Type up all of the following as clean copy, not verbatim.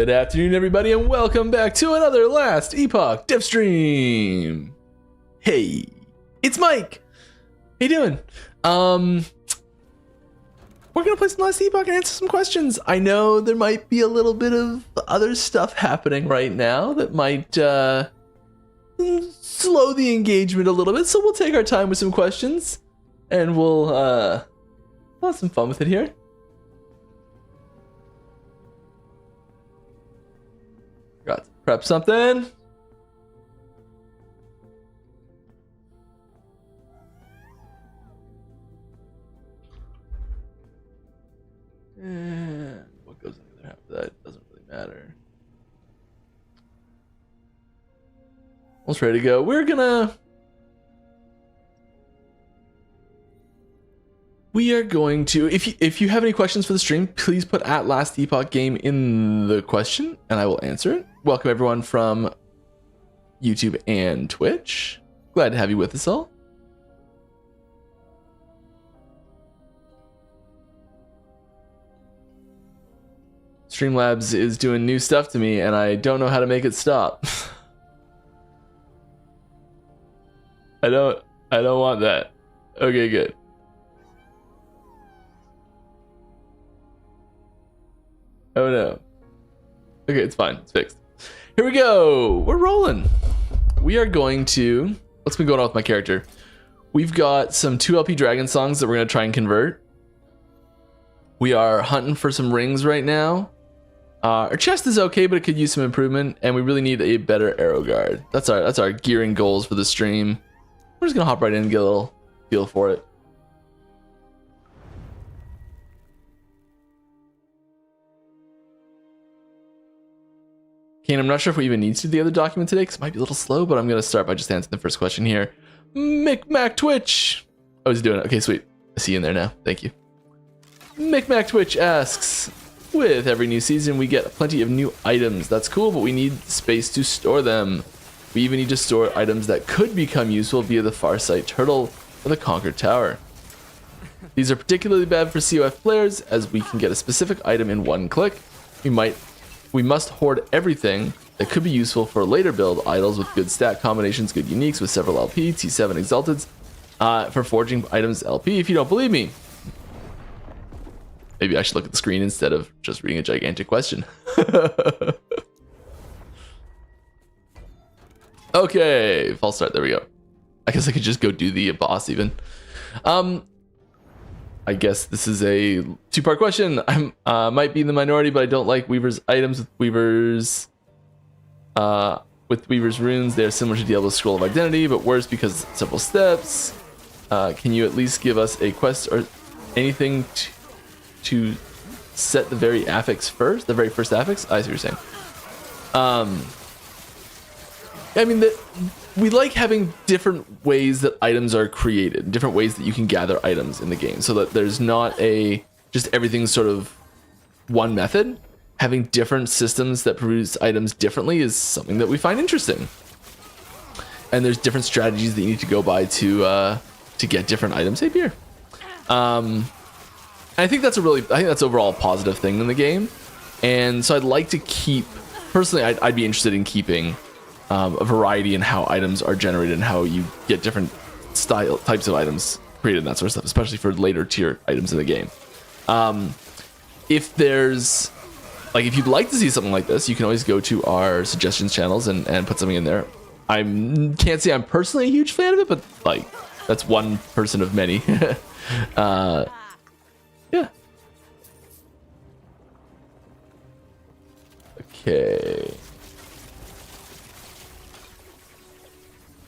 Good afternoon, everybody, and welcome back to another Last Epoch Div Stream. Hey, it's Mike. How you doing? We're gonna play some Last Epoch and answer some questions. I know there might be a little bit of other stuff happening right now that might slow the engagement a little bit, so we'll take our time with some questions, and we'll have some fun with it here. Got to prep something. And what goes in the other half of that doesn't really matter. Almost ready to go. We are going to, if you have any questions for the stream, please put at Last Epoch Game in the question and I will answer it. Welcome everyone from YouTube and Twitch. Glad to have you with us all. Streamlabs is doing new stuff to me and I don't know how to make it stop. I don't want that. Okay, good. Oh no. Okay, it's fine. It's fixed. Here we go. We're rolling. We are going to... What's been going on with my character? We've got some 2LP Dragon songs that we're going to try and convert. We are hunting for some rings right now. Our chest is okay, but it could use some improvement. And we really need a better arrow guard. That's our gearing goals for the stream. We're just going to hop right in and get a little feel for it. Kane, I'm not sure if we even need to do the other document today because it might be a little slow, but I'm going to start by just answering the first question here. Mac Twitch. Oh, he's doing it. Okay, sweet. I see you in there now. Thank you. Mac Twitch asks, with every new season, we get plenty of new items. That's cool, but we need space to store them. We even need to store items that could become useful via the Farsight Turtle or the Conquered Tower. These are particularly bad for COF players as we can get a specific item in one click. We must hoard everything that could be useful for later build idols with good stat combinations, good uniques with several LP, T7 Exalteds, for forging items LP. If you don't believe me, maybe I should look at the screen instead of just reading a gigantic question. Okay, false start. There we go. I guess I could just go do the boss even. I guess this is a two-part question. I might be in the minority, but I don't like Weaver's items with Weaver's runes. They are similar to Diablo's Scroll of Identity, but worse because several steps. Can you at least give us a quest or anything to set the very affix first? The very first affix? I see what you're saying. I mean, we like having different ways that items are created, different ways that you can gather items in the game, so that there's not just everything's sort of one method. Having different systems that produce items differently is something that we find interesting. And there's different strategies that you need to go by to get different items. Hey, beer. I think that's overall a positive thing in the game. And so I'd like to keep, personally, I'd be interested in keeping a variety in how items are generated and how you get different types of items created and that sort of stuff, especially for later tier items in the game. If you'd like to see something like this, you can always go to our suggestions channels and put something in there. I can't say I'm personally a huge fan of it, but like that's one person of many. Yeah. Okay.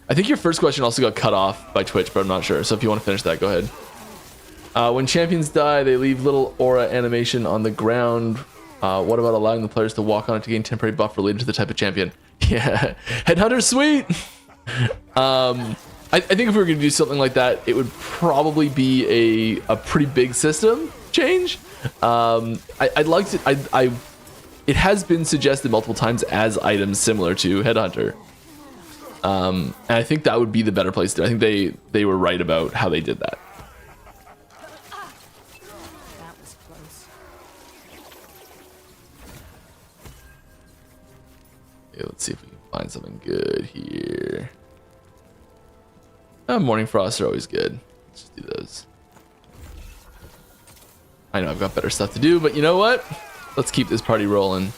I think your first question also got cut off by Twitch, but I'm not sure. So if you want to finish that, go ahead. When champions die, they leave little aura animation on the ground. What about allowing the players to walk on it to gain temporary buff related to the type of champion? Yeah, Headhunter's sweet. I think if we were going to do something like that, it would probably be a pretty big system change. I'd like to. It has been suggested multiple times as items similar to Headhunter. And I think that would be the better place to. I think they were right about how they did that. That was close. Okay, let's see if we can find something good here. Morning Frosts are always good. Let's just do those. I know I've got better stuff to do, but you know what? Let's keep this party rolling.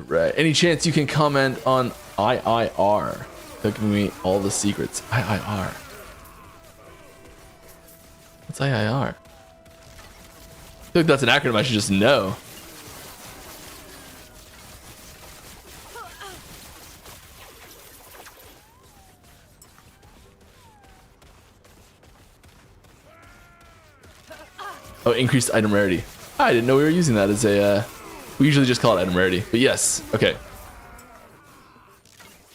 Right. Any chance you can comment on IIR? They're giving me all the secrets. IIR. What's IIR? I feel like that's an acronym I should just know. Oh, increased item rarity. I didn't know we were using that as a... we usually just call it item rarity, but yes, okay.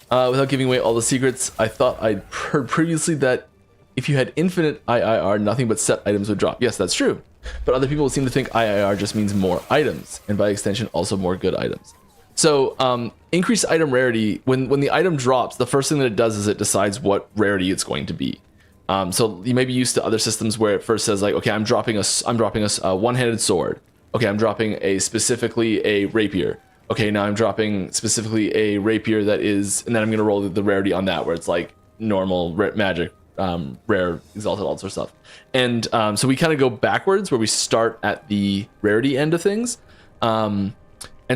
Without giving away all the secrets, I thought I'd heard previously that if you had infinite IIR, nothing but set items would drop. Yes, that's true. But other people seem to think IIR just means more items, and by extension, also more good items. So, increased item rarity, when the item drops, the first thing that it does is it decides what rarity it's going to be. So you may be used to other systems where it first says like, okay, I'm dropping a one-handed sword. Okay, I'm dropping specifically a rapier. Okay, now I'm dropping specifically a rapier that is, and then I'm gonna roll the rarity on that, where it's like normal, magic, rare, exalted, all that sort of stuff. And so we kind of go backwards, where we start at the rarity end of things. And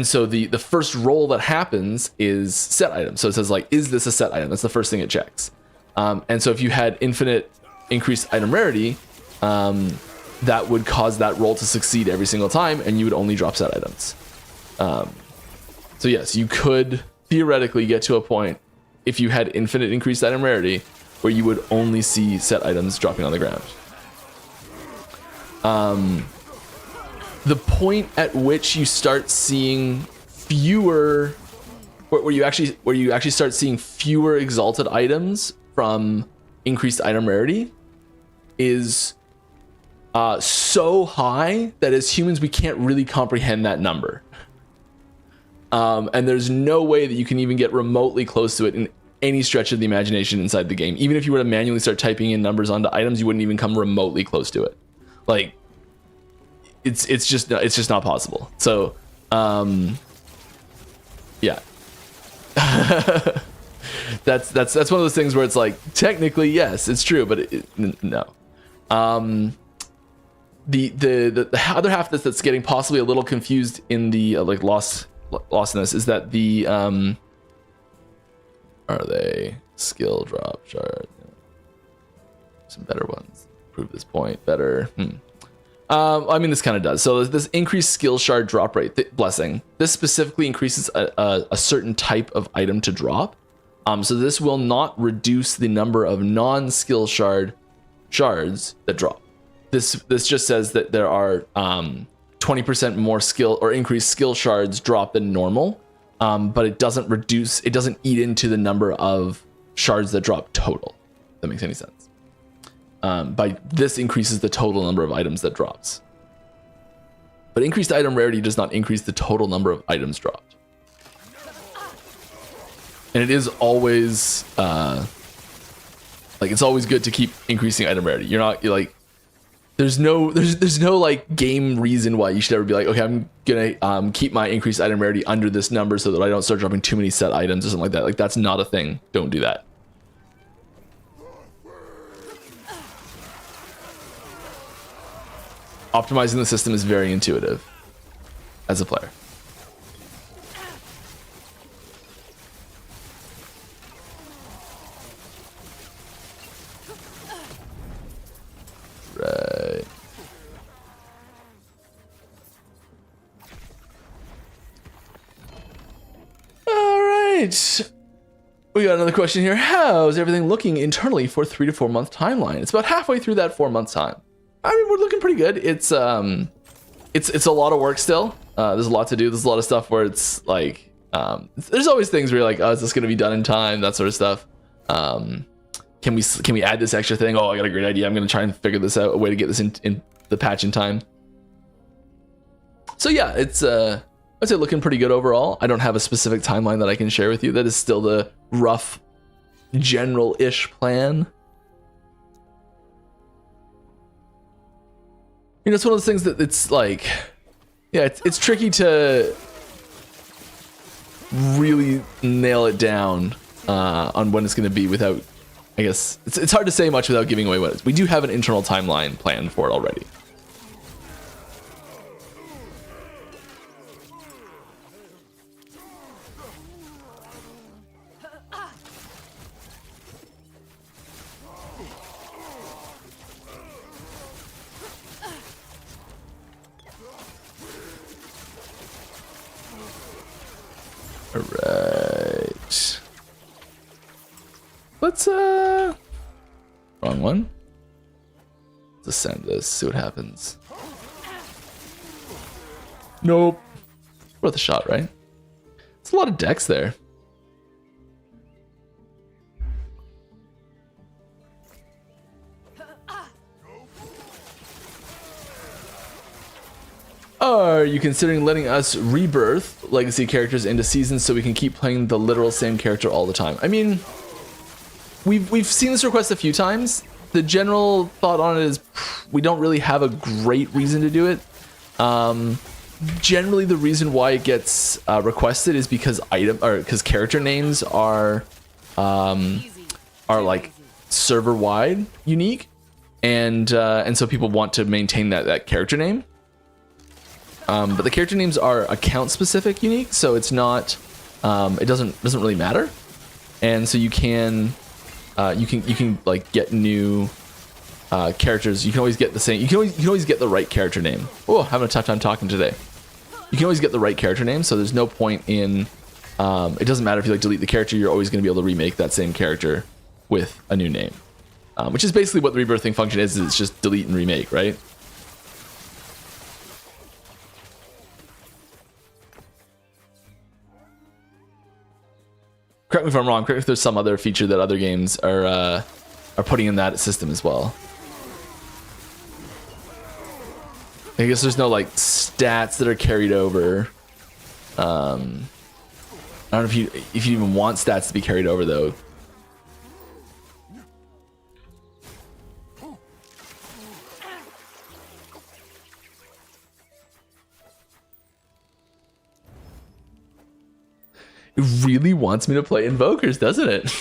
so the first roll that happens is set item. So it says like, is this a set item? That's the first thing it checks. And so if you had infinite increased item rarity, that would cause that roll to succeed every single time, and you would only drop set items. So yes, you could theoretically get to a point, if you had infinite increased item rarity, where you would only see set items dropping on the ground. The point at which you start seeing fewer, where you actually start seeing fewer exalted items from increased item rarity, is so high that as humans we can't really comprehend that number. And there's no way that you can even get remotely close to it in any stretch of the imagination inside the game. Even if you were to manually start typing in numbers onto items, you wouldn't even come remotely close to it. Like, it's just not possible. So yeah. that's one of those things where it's like, technically yes, it's true, but no. The other half that's getting possibly a little confused in the like lostness is that the are they skill drop shard? Some better ones. Prove this point better. I mean, this kind of does. So this increased skill shard drop rate, blessing. This specifically increases a certain type of item to drop. So this will not reduce the number of non-skill shards that drop. This just says that there are 20% more skill or increased skill shards drop than normal, but it doesn't eat into the number of shards that drop total. If that makes any sense. By this increases the total number of items that drops. But increased item rarity does not increase the total number of items dropped. And it is always like, it's always good to keep increasing item rarity. You're like, there's no like game reason why you should ever be like, okay, I'm gonna keep my increased item rarity under this number so that I don't start dropping too many set items or something like that. Like, that's not a thing. Don't do that. Optimizing the system is very intuitive as a player. Right. All right. We got another question here. How's everything looking internally for 3 to 4 month timeline? It's about halfway through that 4 month time. I mean, we're looking pretty good. It's a lot of work still. There's a lot to do. There's a lot of stuff where it's like, there's always things where you're like, oh, is this going to be done in time? That sort of stuff. Can we add this extra thing? Oh, I got a great idea. I'm going to try and figure this out, a way to get this in the patch in time. So yeah, it's I'd say looking pretty good overall. I don't have a specific timeline that I can share with you. That is still the rough, general-ish plan. You know, it's one of those things that it's like, yeah, it's tricky to really nail it down on when it's going to be without, I guess, it's hard to say much without giving away what it is. We do have an internal timeline planned for it already. Alright. Let's wrong one. Let's ascend this, see what happens. Nope. Worth a shot, right? It's a lot of decks there. Are you considering letting us rebirth legacy characters into seasons so we can keep playing the literal same character all the time? I mean, we've seen this request a few times. The general thought on it is we don't really have a great reason to do it. Generally, the reason why it gets requested is because character names are like server wide unique, and so people want to maintain that character name. But the character names are account specific unique, so it's not it doesn't really matter. And so you can like get new characters. You can always get the same, you can always get the right character name. Oh, having a tough time talking today. You can always get the right character name, so there's no point in it doesn't matter if you like delete the character, you're always going to be able to remake that same character with a new name. Which is basically what the rebirthing function is it's just delete and remake, right? Correct me if I'm wrong. Correct me if there's some other feature that other games are putting in that system as well. I guess there's no like stats that are carried over. I don't know if you even want stats to be carried over though. It really wants me to play Invokers, doesn't it?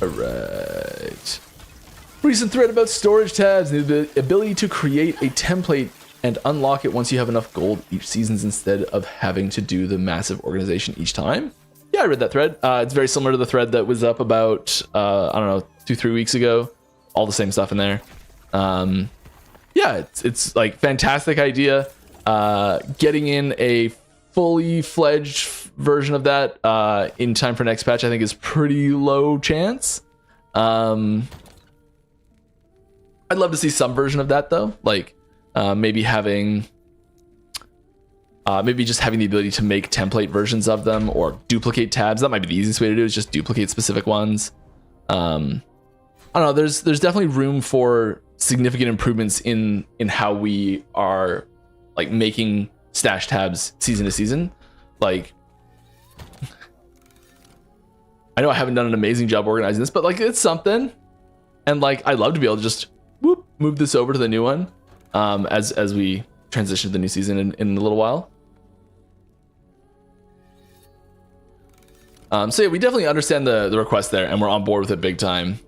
Alright. Recent thread about storage tabs and the ability to create a template and unlock it once you have enough gold each seasons instead of having to do the massive organization each time. Yeah, I read that thread. It's very similar to the thread that was up about, I don't know, 2-3 weeks ago. All the same stuff in there. Yeah, it's like fantastic idea. Getting in a fully fledged version of that in time for next patch, I think is pretty low chance. I'd love to see some version of that though. Like, maybe having maybe just having the ability to make template versions of them or duplicate tabs. That might be the easiest way to do it, is just duplicate specific ones. I don't know, there's definitely room for significant improvements in how we are like making stash tabs season to season. Like, I know I haven't done an amazing job organizing this, but like it's something. And like I'd love to be able to just move this over to the new one. As we transition to the new season in a little while. So yeah, we definitely understand the request there, and we're on board with it big time.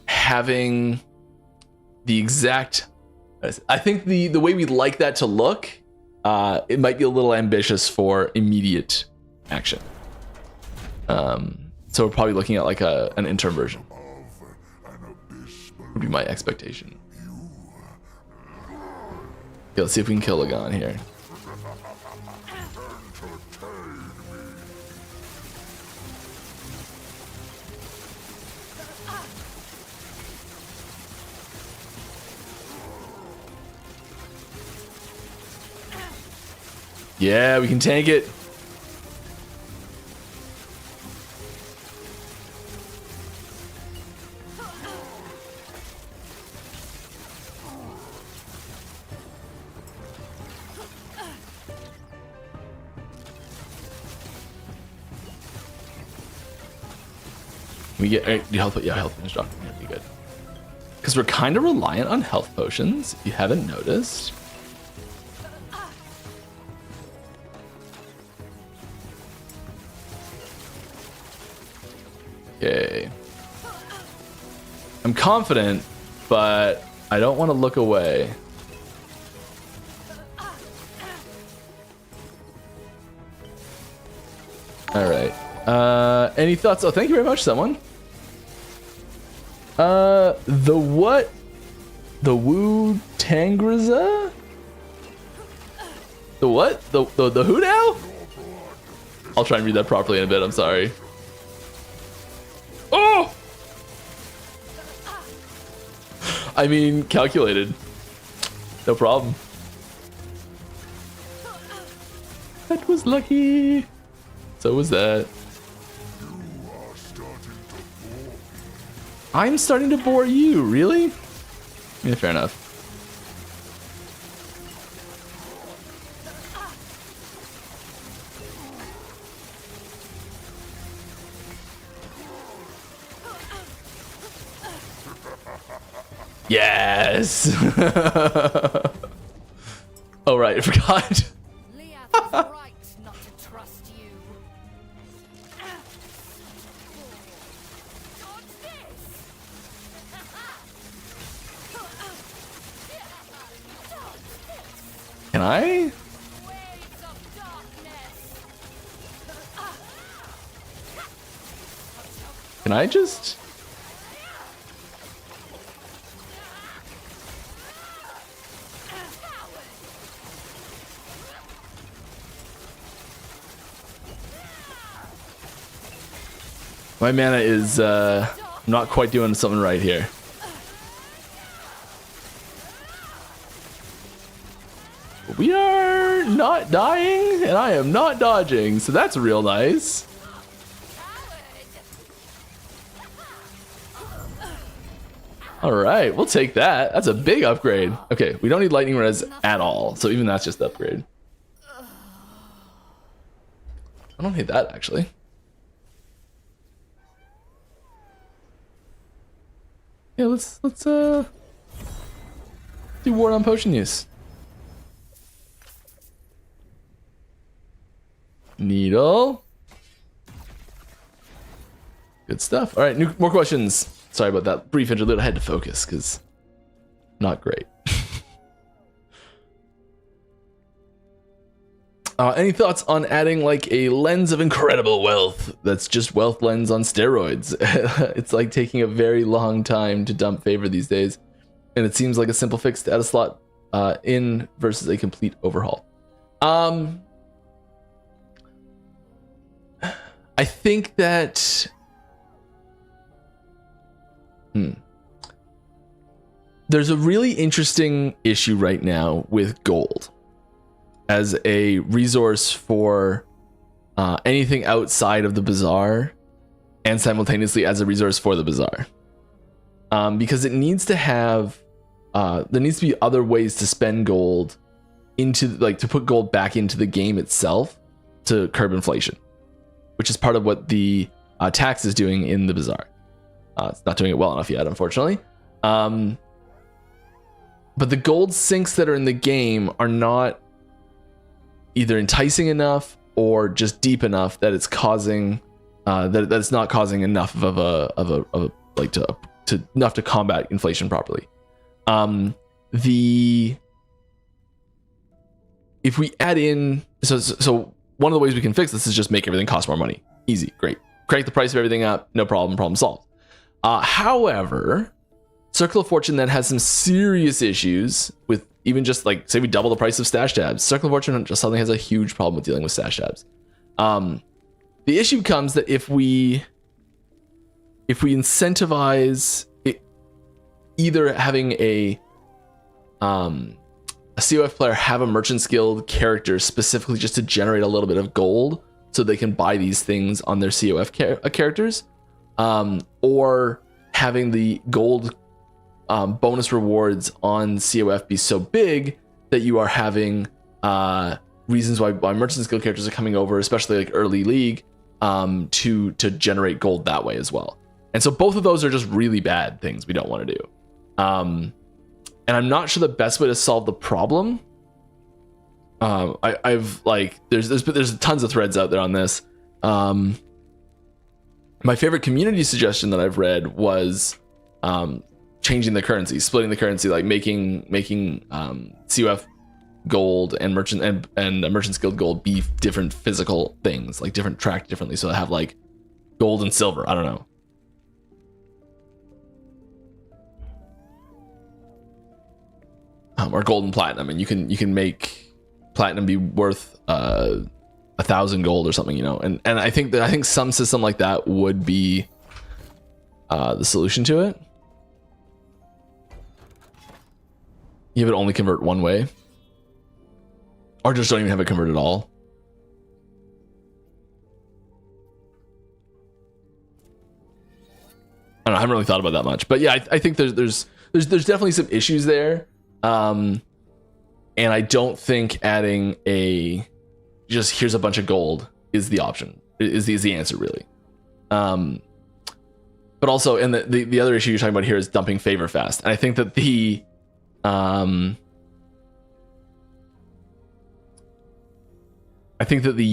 Having the exact, I think the way we'd like that to look, it might be a little ambitious for immediate action. So we're probably looking at like an interim version. Would be my expectation. Okay, let's see if we can kill Lagan here. Yeah, we can tank it. We get health, yeah, health finish doctor. That'd be good. Because we're kind of reliant on health potions, if you haven't noticed. Okay. I'm confident, but I don't want to look away. All right. Any thoughts? Oh, thank you very much, someone. The what? The Wu Tangriza? The what? The who now? I'll try and read that properly in a bit. I'm sorry. Oh! I mean, calculated. No problem. That was lucky. So was that. I'm starting to bore you, really? Yeah, fair enough. Yes! Oh, right, I forgot. Can I? Can I just? My mana is not quite doing something right here. We are not dying, and I am not dodging, so that's real nice. All right, we'll take that. That's a big upgrade. Okay, we don't need lightning res at all, so even that's just the upgrade. I don't hate that, actually. Yeah, let's do ward on potion use. Needle. Good stuff. All right, more questions. Sorry about that brief interlude. I had to focus because not great. Any thoughts on adding like a lens of incredible wealth that's just wealth lens on steroids? It's like taking a very long time to dump favor these days, and it seems like a simple fix to add a slot in versus a complete overhaul. I think that there's a really interesting issue right now with gold as a resource for anything outside of the bazaar, and simultaneously as a resource for the bazaar, because it needs to have there needs to be other ways to spend gold into, like, to put gold back into the game itself to curb inflation, which is part of what the tax is doing in the bazaar. It's not doing it well enough yet, unfortunately. But the gold sinks that are in the game are not either enticing enough or just deep enough that it's causing that it's not causing enough of a like to enough to combat inflation properly. If we add in, so one of the ways we can fix this is just make everything cost more money. Easy, great. Crank the price of everything up, no problem, problem solved. However, Circle of Fortune then has some serious issues with even just, like, say we double the price of stash tabs. Circle of Fortune just suddenly has a huge problem with dealing with stash tabs. The issue comes that if we incentivize it, either having a a COF player have a Merchant's Guild character specifically just to generate a little bit of gold so they can buy these things on their COF characters, or having the gold bonus rewards on COF be so big that you are having reasons why Merchant's Guild characters are coming over, especially like early league, to generate gold that way as well. And so both of those are just really bad things we don't want to do. And I'm not sure the best way to solve the problem. I've like there's tons of threads out there on this. My favorite community suggestion that I've read was changing the currency, splitting the currency, like making COF gold and Merchant's Guild gold be different physical things, like different tracked differently, so they have like gold and silver. I don't know. Or gold and platinum, and you can make platinum be worth 1,000 gold or something, you know. And I think some system like that would be the solution to it. You have it only convert one way, or just don't even have it convert at all. I don't know, I haven't really thought about that much, but yeah, I think there's definitely some issues there. And I don't think adding a just here's a bunch of gold is the option, is the answer really. But also, and the other issue you're talking about here is dumping favor fast. And I think that the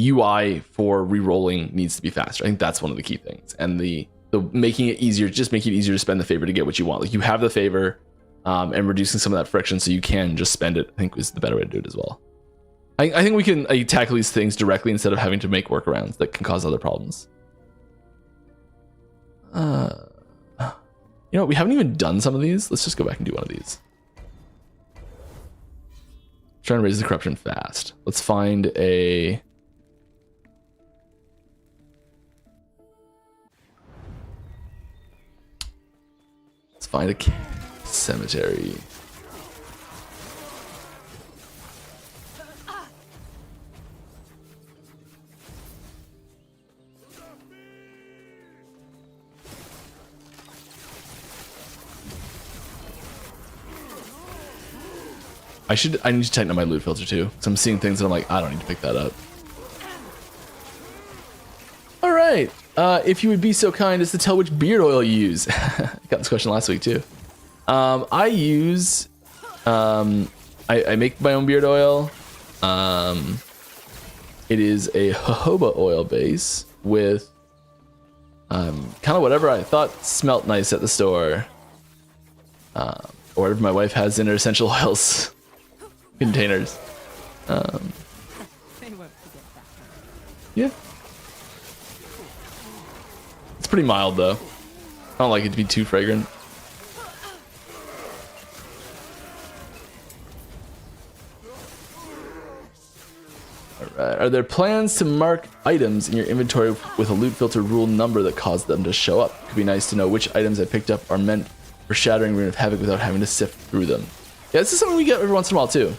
UI for re-rolling needs to be faster. I think that's one of the key things. And the making it easier, just making it easier to spend the favor to get what you want. Like you have the favor, and reducing some of that friction so you can just spend it, I think is the better way to do it as well. I think we can tackle these things directly instead of having to make workarounds that can cause other problems. You know, we haven't even done some of these. Let's just go back and do one of these. Trying to raise the corruption fast. Let's find a... Let's find a cemetery. I need to tighten up my loot filter too, because I'm seeing things that I'm like, I don't need to pick that up. All right, if you would be so kind as to tell which beard oil you use. I got this question last week too. I use, I make my own beard oil. It is a jojoba oil base with kind of whatever I thought smelt nice at the store, or whatever my wife has in her essential oils containers. Yeah, it's pretty mild though. I don't like it to be too fragrant. Alright, are there plans to mark items in your inventory with a loot filter rule number that caused them to show up? Could be nice to know which items I picked up are meant for shattering Rune of Havoc without having to sift through them. Yeah, this is something we get every once in a while too.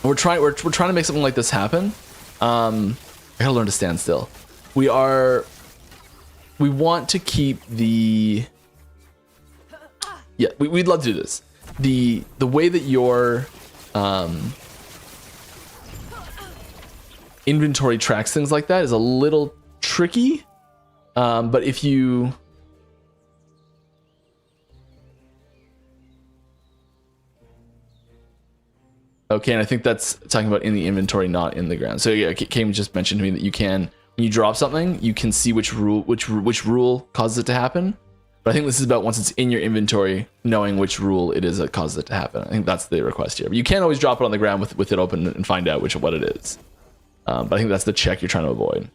We're trying to make something like this happen. I gotta learn to stand still. We want to keep the... Yeah, we'd love to do this. The way that your inventory tracks things like that is a little tricky. But if you... Okay, and I think that's talking about in the inventory, not in the ground. So yeah, Kame just mentioned to me that you can, when you drop something, you can see which rule causes it to happen. But I think this is about once it's in your inventory, knowing which rule it is that causes it to happen. I think that's the request here. But you can't always drop it on the ground with it open and find out what it is. But I think that's the check you're trying to avoid.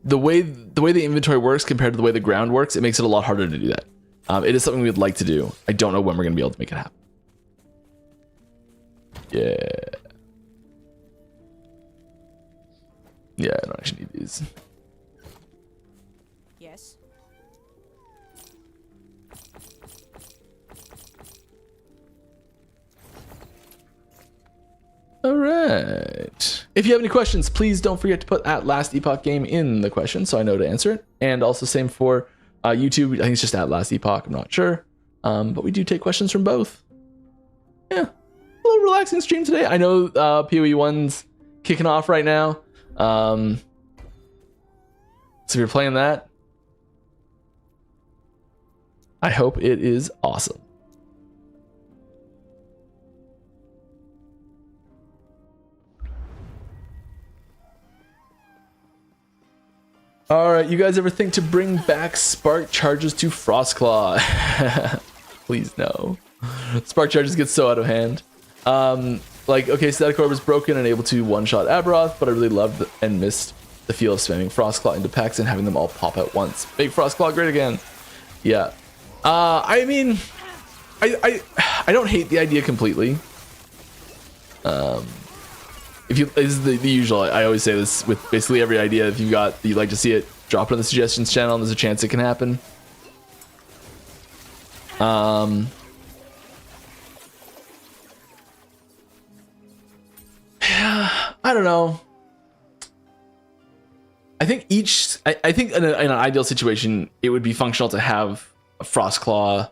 The way the inventory works compared to the way the ground works, it makes it a lot harder to do that. It is something we'd like to do. I don't know when we're going to be able to make it happen. Yeah. Yeah, I don't actually need these. Yes. All right. If you have any questions, please don't forget to put at last Epoch game in the question so I know to answer it. And also same for YouTube. I think it's just at last Epoch. I'm not sure. But we do take questions from both. Yeah. A little relaxing stream today. I know PoE 1's kicking off right now. So if you're playing that, I hope it is awesome. All right, you guys ever think to bring back spark charges to Frostclaw? Please no. Spark charges get so out of hand. Like, okay, Static Orb was broken and able to one-shot Aberoth, but I really loved and missed the feel of spamming Frostclaw into packs and having them all pop at once. Make Frostclaw great again. Yeah. I mean, I don't hate the idea completely. If you, this is the usual, I always say this with basically every idea. If you'd like to see it, drop it on the suggestions channel and there's a chance it can happen. Yeah, I don't know. I think I think in an ideal situation, it would be functional to have a Frostclaw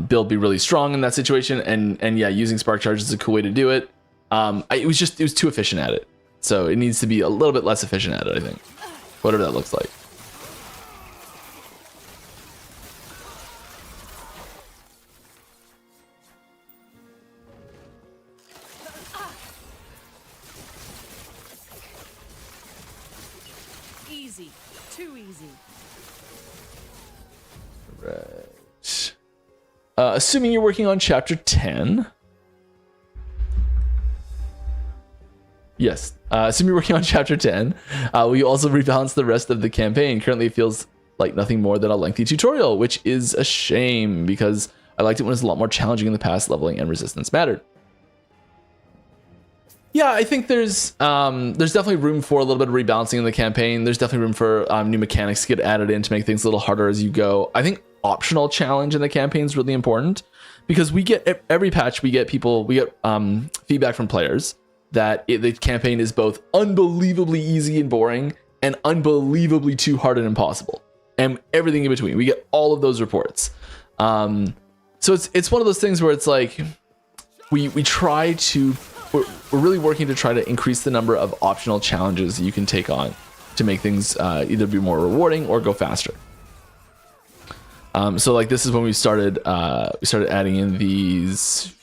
build be really strong in that situation. And yeah, using Spark Charge is a cool way to do it. It was too efficient at it. So it needs to be a little bit less efficient at it, I think. Whatever that looks like. Easy. Too easy. Right. Assuming you're working on chapter 10. Yes. Assuming you're working on chapter 10, will you also rebalance the rest of the campaign? Currently, it feels like nothing more than a lengthy tutorial, which is a shame because I liked it when it was a lot more challenging in the past. Leveling and resistance mattered. Yeah, I think there's definitely room for a little bit of rebalancing in the campaign. There's definitely room for new mechanics to get added in to make things a little harder as you go. I think optional challenge in the campaign is really important because we get every patch we get feedback from players that the campaign is both unbelievably easy and boring and unbelievably too hard and impossible and everything in between. We get all of those reports. So it's one of those things where it's like we're really working to try to increase the number of optional challenges you can take on to make things either be more rewarding or go faster. So like this is when we started adding in these.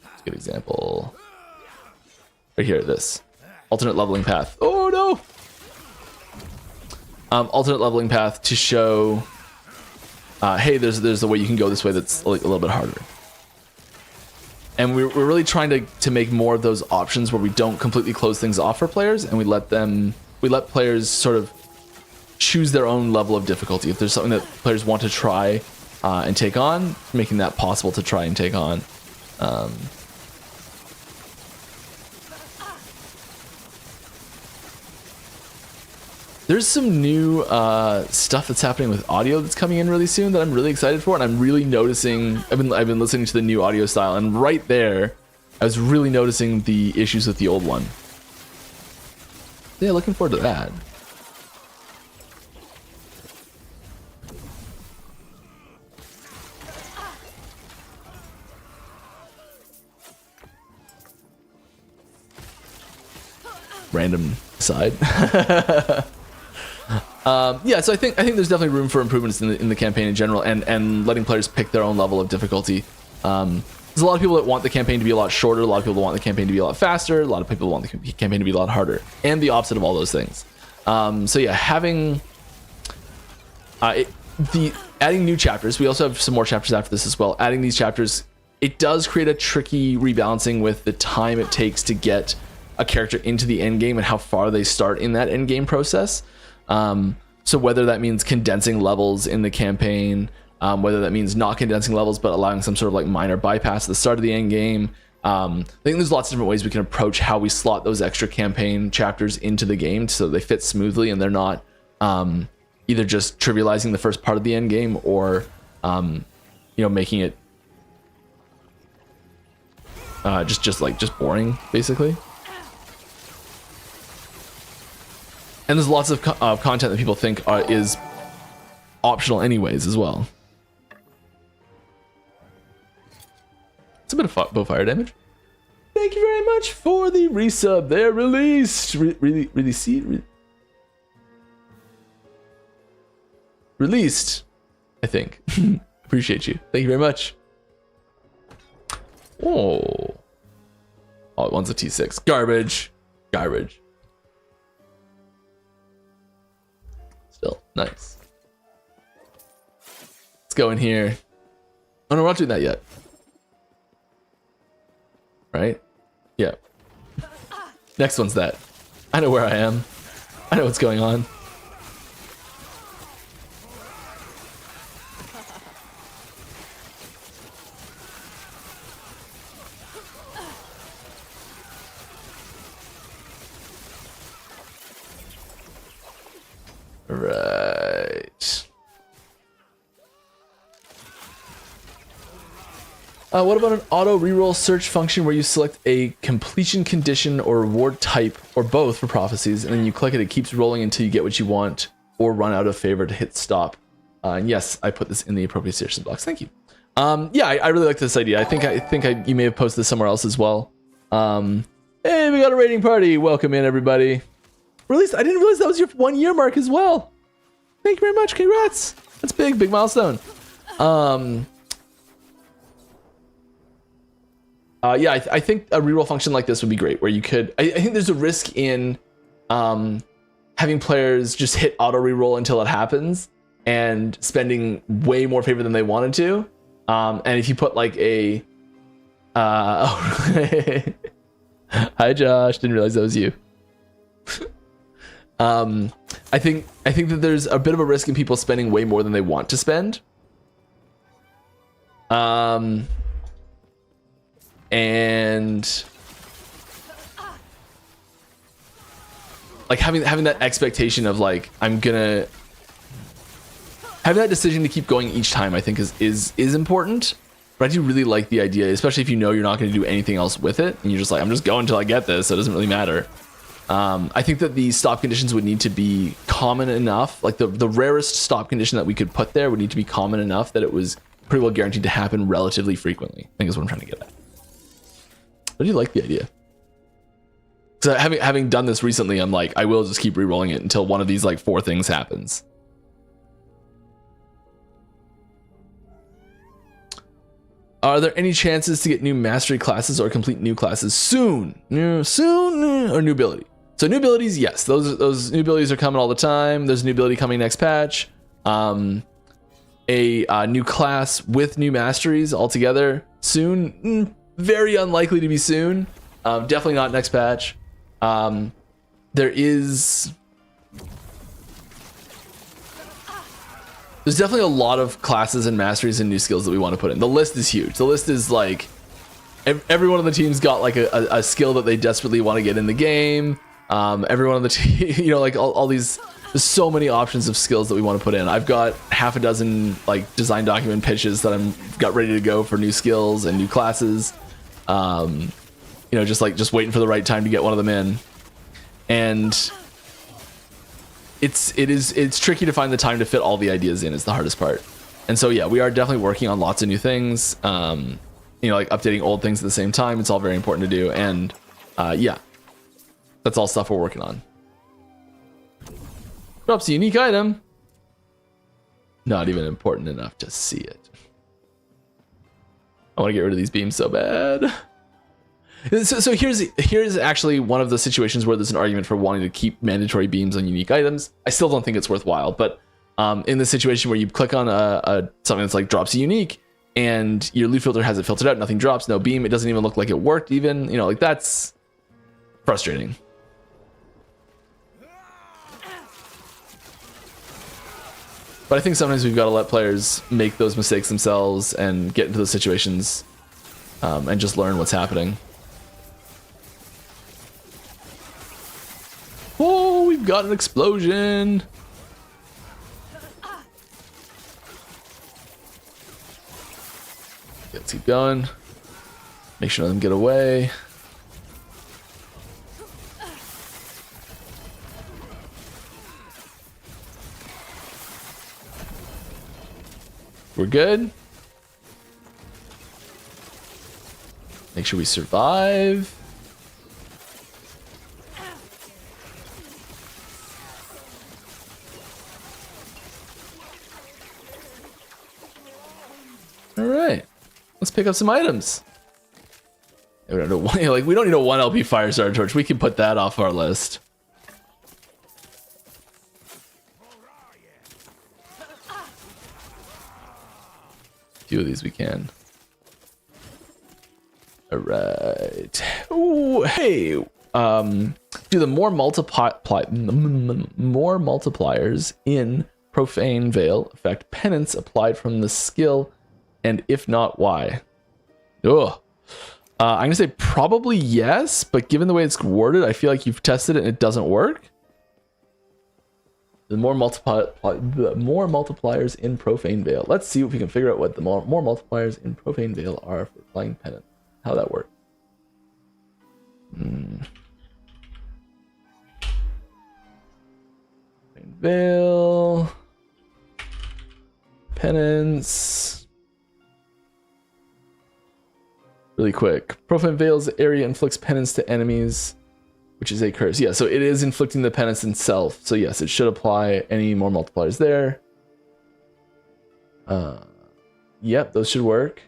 Let's get an example. Right here, this alternate leveling path. Oh no! Alternate leveling path to show, hey, there's a way you can go this way that's like a little bit harder. And we're really trying to make more of those options where we don't completely close things off for players, and we let players sort of choose their own level of difficulty. If there's something that players want to try and take on, making that possible to try and take on. There's some new stuff that's happening with audio that's coming in really soon that I'm really excited for, and I'm really noticing. I've been listening to the new audio style, and right there, I was really noticing the issues with the old one. Yeah, looking forward to that. Random side. Yeah, so I think there's definitely room for improvements in the campaign in general, and letting players pick their own level of difficulty. There's a lot of people that want the campaign to be a lot shorter, a lot of people that want the campaign to be a lot faster, a lot of people want the campaign to be a lot harder, and the opposite of all those things. So yeah, having adding new chapters. We also have some more chapters after this as well. Adding these chapters, it does create a tricky rebalancing with the time it takes to get a character into the end game and how far they start in that end game process. So whether that means condensing levels in the campaign, whether that means not condensing levels but allowing some sort of like minor bypass at the start of the end game. I think there's lots of different ways we can approach how we slot those extra campaign chapters into the game so they fit smoothly and they're not either just trivializing the first part of the end game or making it just boring basically. And there's lots of content that people think is optional anyways as well. It's a bit of bow fire damage. Thank you very much for the resub there. Released. Released, I think. Appreciate you. Thank you very much. Oh, one's a T6. Garbage. Still nice. Let's go in here. Oh no, we're not doing that yet. Right? Yeah. Next one's that. I know where I am. I know what's going on. Right. What about an auto reroll search function where you select a completion condition or reward type or both for prophecies, and then you click it, it keeps rolling until you get what you want or run out of favor to hit stop. And yes, I put this in the appropriate suggestion box. Thank you. Yeah, I really like this idea. I think you may have posted this somewhere else as well. Hey, we got a raiding party. Welcome in, everybody. Released. I didn't realize that was your 1 year mark as well. Thank you very much. Congrats. That's big milestone. Yeah, I think a reroll function like this would be great, where you could. I think there's a risk in having players just hit auto reroll until it happens and spending way more favor than they wanted to. And if you put like a, hi Josh, didn't realize that was you. I think that there's a bit of a risk in people spending way more than they want to spend. And like having that expectation of like having that decision to keep going each time, I think is important. But I do really like the idea, especially if you know you're not going to do anything else with it, and you're just like, I'm just going until I get this, so it doesn't really matter. I think that the stop conditions would need to be common enough, like the rarest stop condition that we could put there would need to be common enough that it was pretty well guaranteed to happen relatively frequently, I think is what I'm trying to get at. But I do like the idea. So having done this recently, I'm like, I will just keep re-rolling it until one of these like 4 things happens. Are there any chances to get new mastery classes or complete new classes soon? Or new ability? So new abilities, yes. Those new abilities are coming all the time. There's a new ability coming next patch. A new class with new masteries altogether soon. Very unlikely to be soon. Definitely not next patch. There's definitely a lot of classes and masteries and new skills that we want to put in. The list is huge. The list is like every one of the teams got like a skill that they desperately want to get in the game. Every one of the team, like all these. There's so many options of skills that we want to put in. I've got half a dozen like design document pitches that I'm got ready to go for new skills and new classes. Just waiting for the right time to get one of them in. And it's tricky to find the time to fit all the ideas in is the hardest part. And so yeah, we are definitely working on lots of new things. Like updating old things at the same time. It's all very important to do. And yeah, that's all stuff we're working on. Drops a unique item. Not even important enough to see it. I want to get rid of these beams so bad. So here's actually one of the situations where there's an argument for wanting to keep mandatory beams on unique items. I still don't think it's worthwhile, but in the situation where you click on something that's like drops a unique and your loot filter has it filtered out, nothing drops, no beam, it doesn't even look like it worked even, like that's frustrating. But I think sometimes we've got to let players make those mistakes themselves and get into those situations and just learn what's happening. Oh, we've got an explosion. Let's keep going. Make sure none of them get away. We're good. Make sure we survive. All right, let's pick up some items. We don't need a 1 LP fire starter torch. We can put that off our list. Few of these we can. All right. Ooh, hey. Do the more multipliers in Profane Veil affect penance applied from the skill, and if not, why? Ugh. I'm gonna say probably yes, but given the way it's worded, I feel like you've tested it and it doesn't work. The more multipliers in Profane Veil. Let's see if we can figure out what the more multipliers in Profane Veil are for applying penance. How that works. Profane Veil. Penance. Really quick. Profane Veil's area inflicts penance to enemies, which is a curse. Yeah, so it is inflicting the penance itself. So yes, it should apply any more multipliers there. Yep, those should work.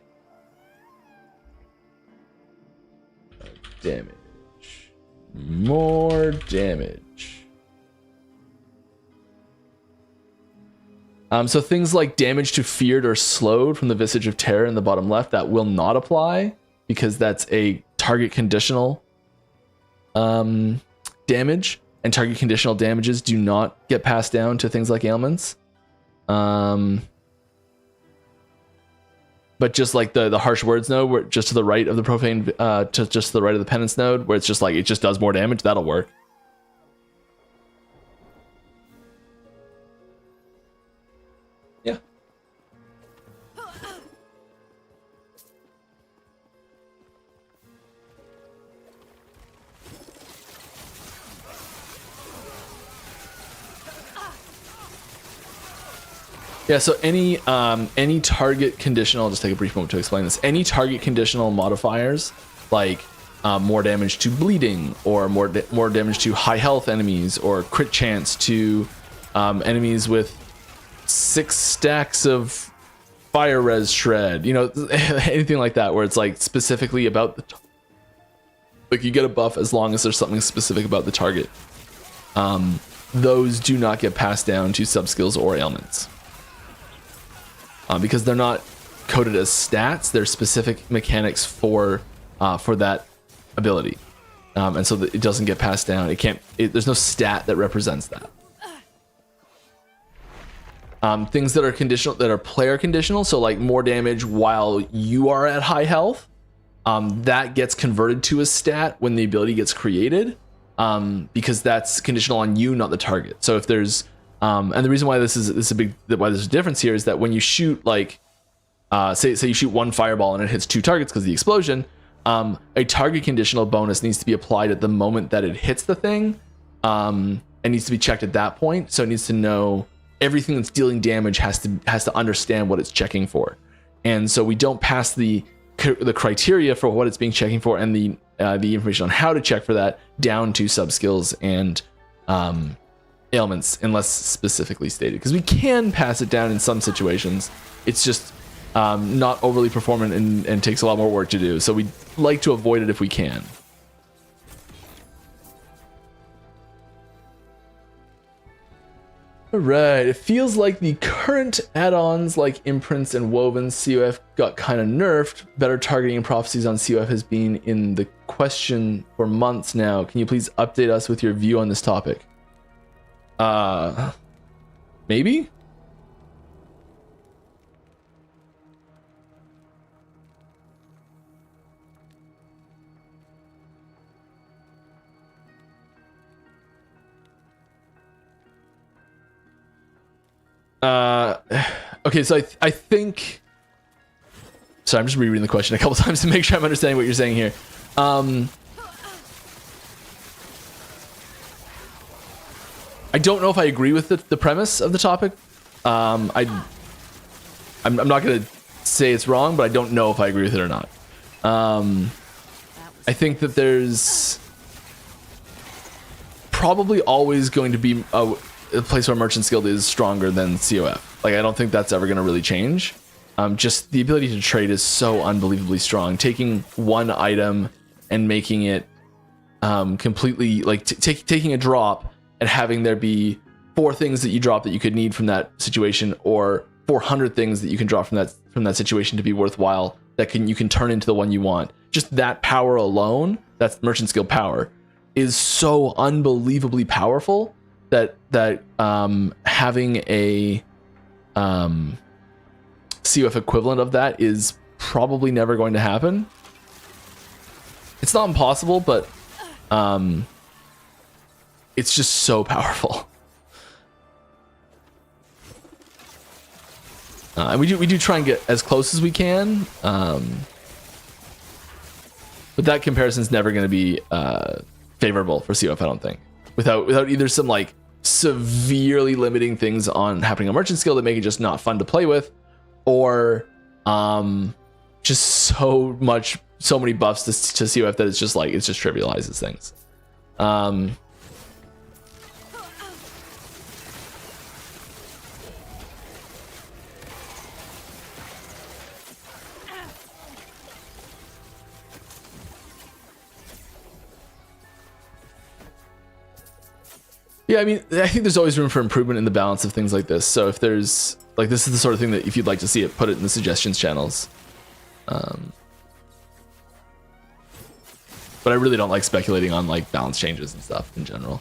Damage. More damage. So things like damage to feared or slowed from the Visage of Terror in the bottom left, that will not apply because that's a target conditional damage, and target conditional damages do not get passed down to things like ailments. But just like the harsh words node, where just to the right of the profane, just to the right of the penance node, where it's just like it just does more damage, that'll work. Yeah. Yeah, so any target conditional, I'll just take a brief moment to explain this. Any target conditional modifiers, like more damage to bleeding, or more damage to high health enemies, or crit chance to enemies with 6 stacks of fire res shred, you know, anything like that, where it's like specifically about the like you get a buff as long as there's something specific about the target. Those do not get passed down to sub skills or ailments. Because they're not coded as stats, they're specific mechanics for that ability, and so that it doesn't get passed down. There's no stat that represents that. Things that are conditional, that are player conditional, so like more damage while you are at high health, that gets converted to a stat when the ability gets created, because that's conditional on you, not the target. So if there's and the reason why why there's a difference here is that when you shoot, like, say you shoot 1 fireball and it hits 2 targets because of the explosion, a target conditional bonus needs to be applied at the moment that it hits the thing, and needs to be checked at that point. So it needs to know everything that's dealing damage has to understand what it's checking for, and so we don't pass the criteria for what it's being checking for and the information on how to check for that down to sub skills and ailments unless specifically stated, because we can pass it down in some situations. It's just not overly performant and takes a lot more work to do, so we like to avoid it if we can. All right, it feels like the current add-ons like imprints and wovens COF got kind of nerfed. Better targeting and prophecies on COF has been in the question for months now. Can you please update us with your view on this topic? Maybe? Okay, so I think Sorry, I'm just rereading the question a couple times to make sure I'm understanding what you're saying here. I don't know if I agree with the premise of the topic. I'm not going to say it's wrong, but I don't know if I agree with it or not. I think that there's probably always going to be a place where Merchant's Guild is stronger than COF. Like, I don't think that's ever going to really change. Just the ability to trade is so unbelievably strong. Taking one item and making it completely, like, taking a drop and having there be 4 things that you drop that you could need from that situation, or 400 things that you can drop from that situation to be worthwhile that you can turn into the one you want. Just that power alone, that's Merchant's Guild power, is so unbelievably powerful that having a COF equivalent of that is probably never going to happen. It's not impossible, but it's just so powerful. And we do try and get as close as we can, but that comparison is never going to be favorable for COF, I don't think. Without either some like severely limiting things on happening on Merchant Skill that make it just not fun to play with, or just so many buffs to COF that it's just trivializes things. Yeah, I mean, I think there's always room for improvement in the balance of things like this. So if there's, like, this is the sort of thing that if you'd like to see it, put it in the suggestions channels. But I really don't like speculating on, like, balance changes and stuff in general.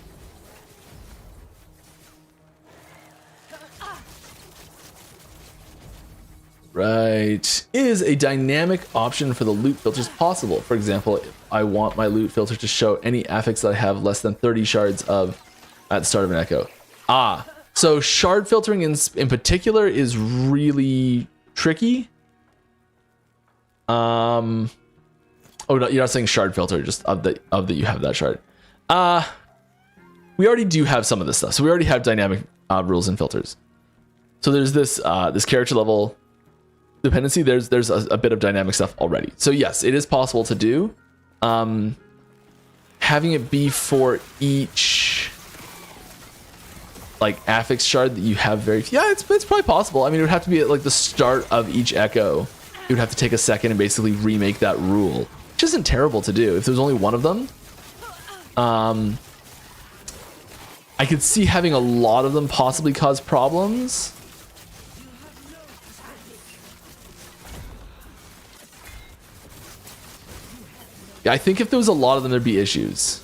Right. Is a dynamic option for the loot filters possible? For example, if I want my loot filter to show any affix that I have less than 30 shards of at the start of an echo. So shard filtering in particular is really tricky. Oh no, you're not saying shard filter, just of that you have that shard. We already do have some of this stuff. So we already have dynamic rules and filters. So there's this character level dependency. There's a bit of dynamic stuff already. So yes, it is possible to do. Having it be for each like affix shard that you have it's probably possible. I mean, it would have to be at like the start of each echo. You would have to take a second and basically remake that rule, which isn't terrible to do. If there's only one of them, I could see having a lot of them possibly cause problems. Yeah, I think if there was a lot of them, there'd be issues.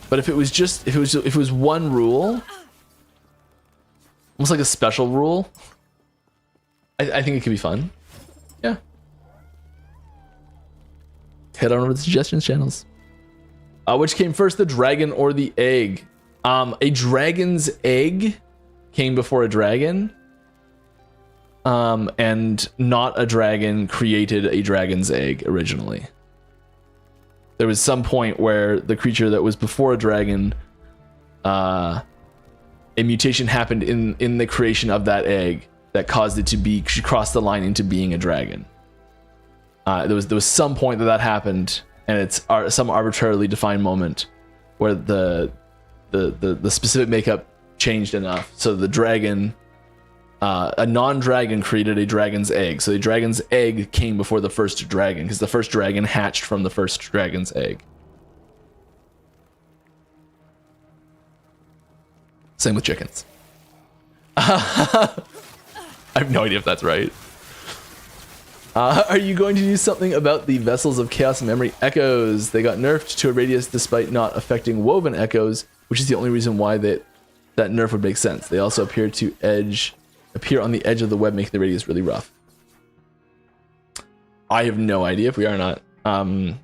But if it was one rule, almost like a special rule, I think it could be fun. Yeah. Head on over to the suggestions channels. Which came first, the dragon or the egg? A dragon's egg came before a dragon. And not a dragon created a dragon's egg originally. There was some point where the creature that was before a dragon, a mutation happened in the creation of that egg that caused it to cross the line into being a dragon. There was some point that happened, and it's some arbitrarily defined moment where the specific makeup changed enough so the dragon, a non-dragon created a dragon's egg. So the dragon's egg came before the first dragon because the first dragon hatched from the first dragon's egg. Same with chickens. I have no idea if that's right. Are you going to do something about the Vessels of Chaos Memory echoes? They got nerfed to a radius despite not affecting woven echoes, which is the only reason why that nerf would make sense. They also appear on the edge of the web, making the radius really rough. I have no idea if we are or not. I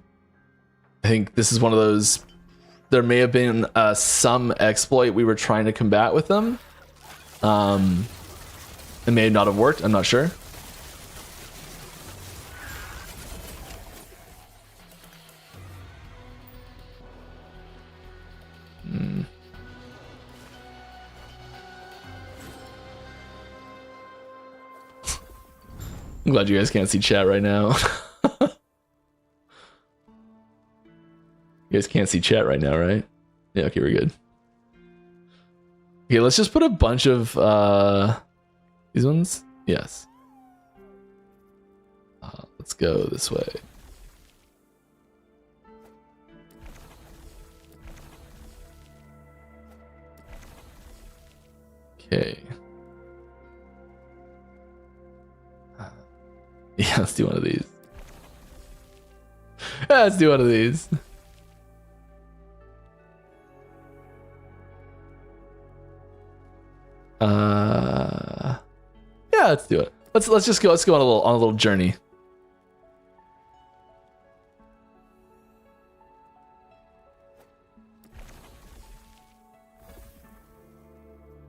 think this is one of those. There may have been some exploit we were trying to combat with them. It may not have worked. I'm not sure. I'm glad you guys can't see chat right now. You guys can't see chat right now, right? Yeah, okay, we're good. Okay, let's just put a bunch of these ones. Yes. Let's go this way. Okay. Yeah, let's do one of these. Let's do one of these. Yeah, let's do it. Let's just go. Let's go on a little journey.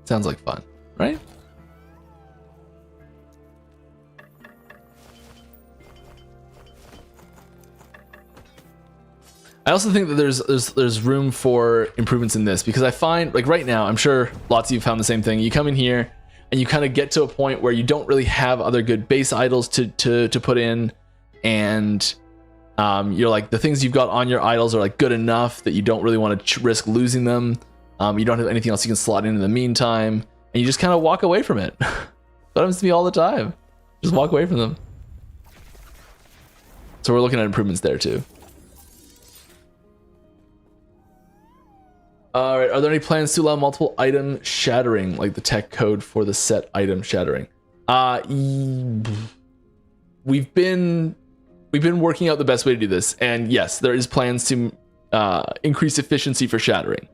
Sounds like fun, right? I also think that there's room for improvements in this, because I find, like right now, I'm sure lots of you found the same thing. You come in here and you kind of get to a point where you don't really have other good base idols to put in, and you're like, the things you've got on your idols are like good enough that you don't really want to risk losing them. You don't have anything else you can slot in the meantime, and you just kind of walk away from it. That happens to me all the time. Just walk away from them. So we're looking at improvements there too. All right, are there any plans to allow multiple item shattering, like the tech code for the set item shattering? We've been working out the best way to do this, and yes, there is plans to increase efficiency for shattering.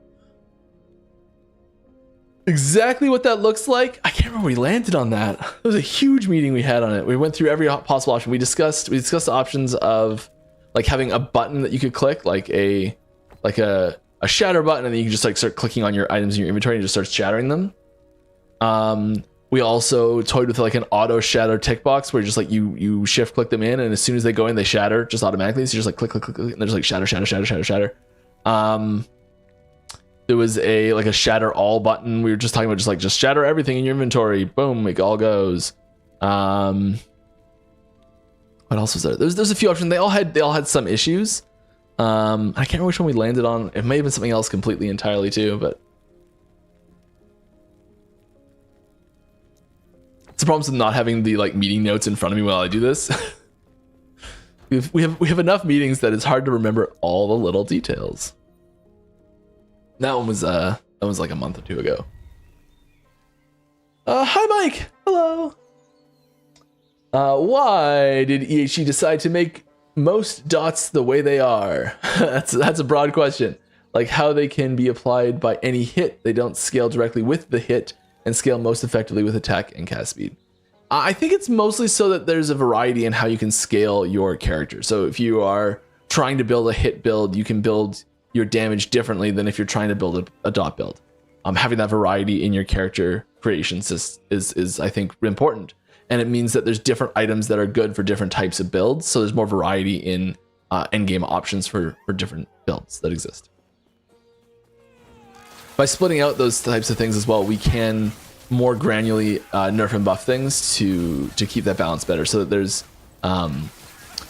Exactly what that looks like, I can't remember we landed on that. There was a huge meeting we had on it. We went through every possible option. We discussed the options of like having a button that you could click, like a shatter button, and then you can just like start clicking on your items in your inventory and just start shattering them. We also toyed with like an auto shatter tick box where just like you shift click them in, and as soon as they go in, they shatter just automatically. So you're just like click, and they're just like shatter. There was a shatter all button. We were just talking about just shatter everything in your inventory. Boom, it all goes. What else was there? There's a few options. They all had some issues. I can't remember which one we landed on. It may have been something else completely entirely too, but it's the problem with not having the like meeting notes in front of me while I do this. we have enough meetings that it's hard to remember all the little details. That one was like a month or two ago. Hi Mike. Hello. Why did EHG decide to make most dots the way they are? That's a broad question. Like how they can be applied by any hit. They don't scale directly with the hit and scale most effectively with attack and cast speed. I think it's mostly so that there's a variety in how you can scale your character. So if you are trying to build a hit build, you can build your damage differently than if you're trying to build a dot build. Having that variety in your character creations is I think important. And it means that there's different items that are good for different types of builds. So there's more variety in endgame options for different builds that exist. By splitting out those types of things as well, we can more granularly nerf and buff things to keep that balance better, so that there's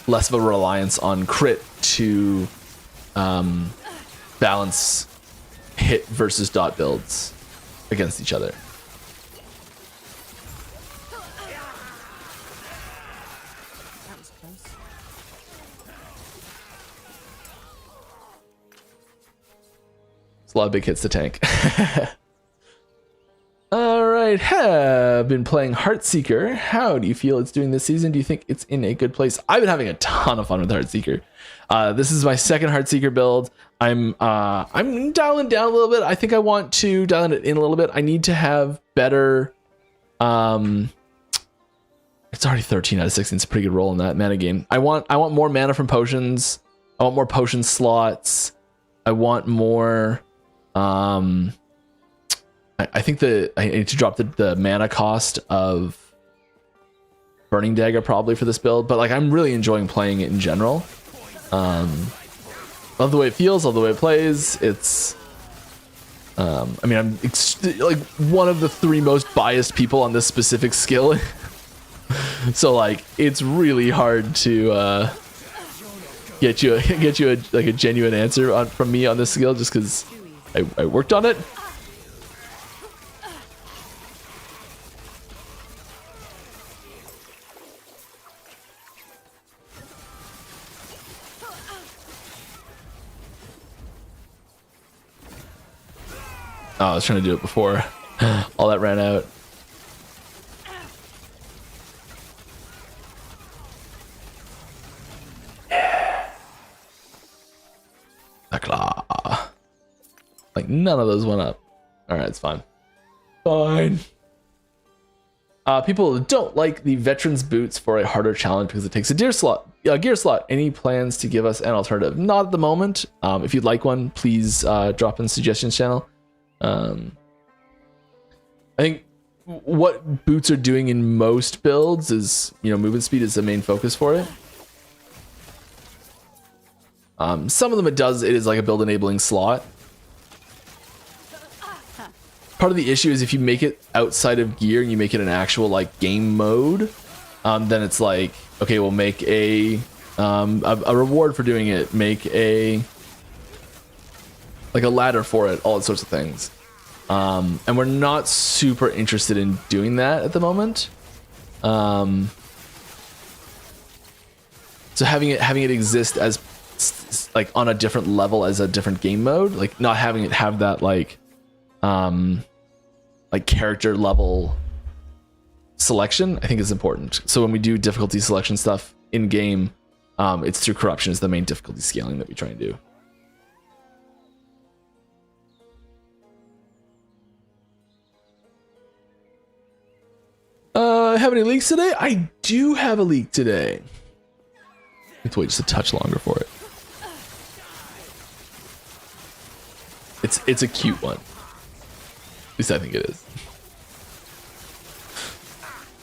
less of a reliance on crit to balance hit versus dot builds against each other. It's a lot of big hits to tank. All right, have been playing Heartseeker. How do you feel it's doing this season? Do you think it's in a good place? I've been having a ton of fun with Heartseeker. This is my second Heartseeker build. I'm dialing down a little bit. I think I want to dial it in a little bit. I need to have better. I it's already 13 out of 16. It's a pretty good roll in that mana game. I want more mana from potions. I want more potion slots. I want more. I think that I need to drop the mana cost of Burning Dagger probably for this build, but like I'm really enjoying playing it in general. Love the way it feels, love the way it plays. It's I mean, I'm like one of the 3 most biased people on this specific skill. So like it's really hard to get you a genuine answer from me on this skill just because I worked on it. Oh, I was trying to do it before all that ran out. Like none of those went up. All right, it's fine. Fine. People don't like the veterans boots for a harder challenge because it takes a gear slot. Any plans to give us an alternative? Not at the moment. If you'd like one, please drop in the suggestions channel. I think what boots are doing in most builds is, movement speed is the main focus for it. Some of them it is like a build enabling slot. Part of the issue is if you make it outside of gear and you make it an actual like game mode, then it's like, okay, we'll make a reward for doing it, make a ladder for it, all sorts of things. And we're not super interested in doing that at the moment. So having it exist as like on a different level as a different game mode, like not having it have that like character level selection, I think is important. So when we do difficulty selection stuff in game, it's through corruption is the main difficulty scaling that we try and do. Have any leaks today? I do have a leak today. I have to wait just a touch longer for it. It's a cute one. At least I think it is.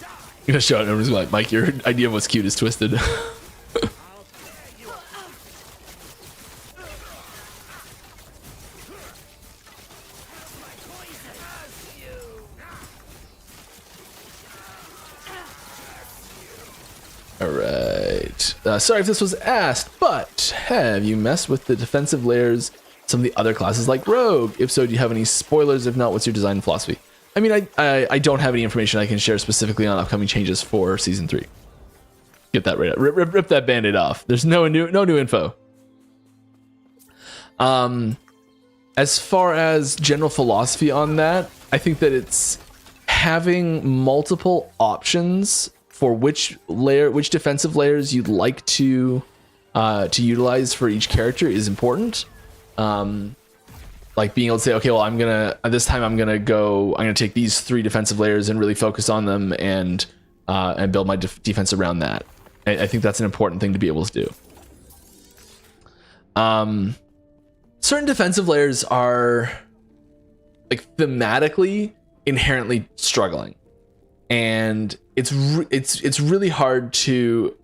I'm gonna show it and everyone's like, Mike, your idea of what's cute is twisted. Alright. Sorry if this was asked, but have you messed with the defensive layers, some of the other classes like Rogue? If so, do you have any spoilers? If not, what's your design philosophy? I mean, I don't have any information I can share specifically on upcoming changes for Season 3. Get that right out. Rip that band-aid off. There's no new info. As far as general philosophy on that, I think that it's having multiple options for which defensive layers you'd like to utilize for each character is important. Like being able to say, okay, well, this time I'm gonna take these 3 defensive layers and really focus on them and build my defense around that. I think that's an important thing to be able to do. Certain defensive layers are like thematically inherently struggling, and it's really hard to.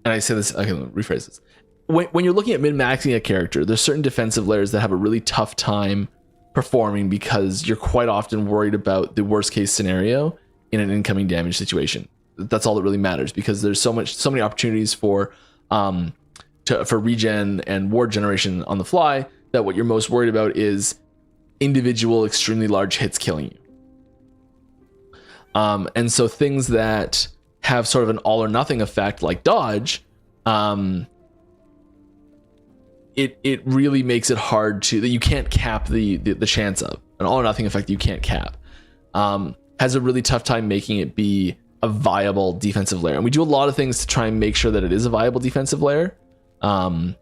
And I say this, I can rephrase this. When you're looking at min-maxing a character, there's certain defensive layers that have a really tough time performing because you're quite often worried about the worst case scenario in an incoming damage situation. That's all that really matters, because there's so many opportunities for regen and ward generation on the fly that what you're most worried about is individual extremely large hits killing you. And so things that have sort of an all or nothing effect like dodge, it really makes it hard that you can't cap the chance of an all or nothing effect that you can't cap. Has a really tough time making it be a viable defensive layer. And we do a lot of things to try and make sure that it is a viable defensive layer. And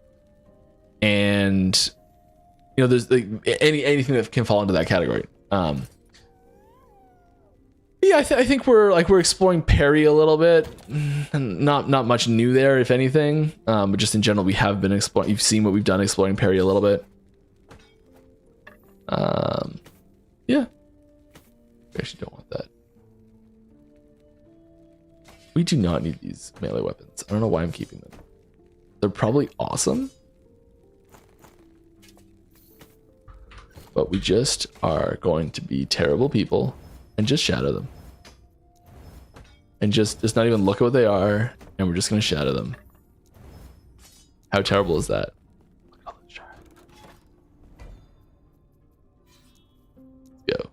there's like anything that can fall into that category. Yeah, I think we're exploring parry a little bit. Not much new there, if anything. But just in general, we have been exploring. You've seen what we've done exploring parry a little bit. Yeah. We actually don't want that. We do not need these melee weapons. I don't know why I'm keeping them. They're probably awesome. But we just are going to be terrible people and just shadow them. And just not even look at what they are, and we're just going to shadow them. How terrible is that? Let's go.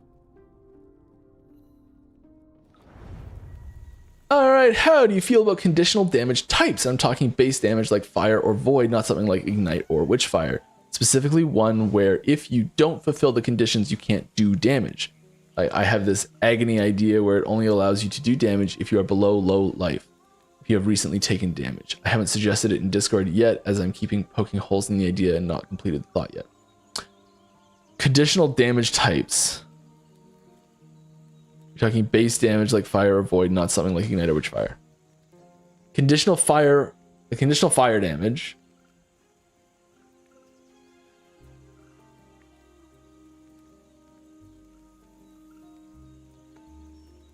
Alright, how do you feel about conditional damage types? I'm talking base damage like fire or void, not something like ignite or witchfire. Specifically one where if you don't fulfill the conditions, you can't do damage. I have this agony idea where it only allows you to do damage if you are below low life, if you have recently taken damage. I haven't suggested it in Discord yet, as I'm poking holes in the idea and not completed the thought yet. Conditional damage types. You're talking base damage like fire or void, not something like ignite or witchfire. Conditional fire damage.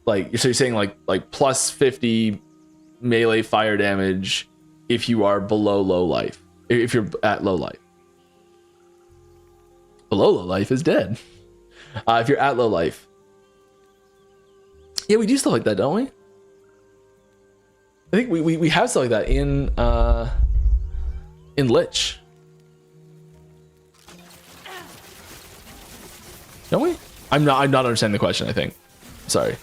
Like, so you're saying like plus 50 melee fire damage if you are below low life, if you're at low life. Below low life is dead. If you're at low life. Yeah, we do stuff like that, don't we? I think we have stuff like that in Lich. Don't we? I'm not understanding the question, I think. Sorry.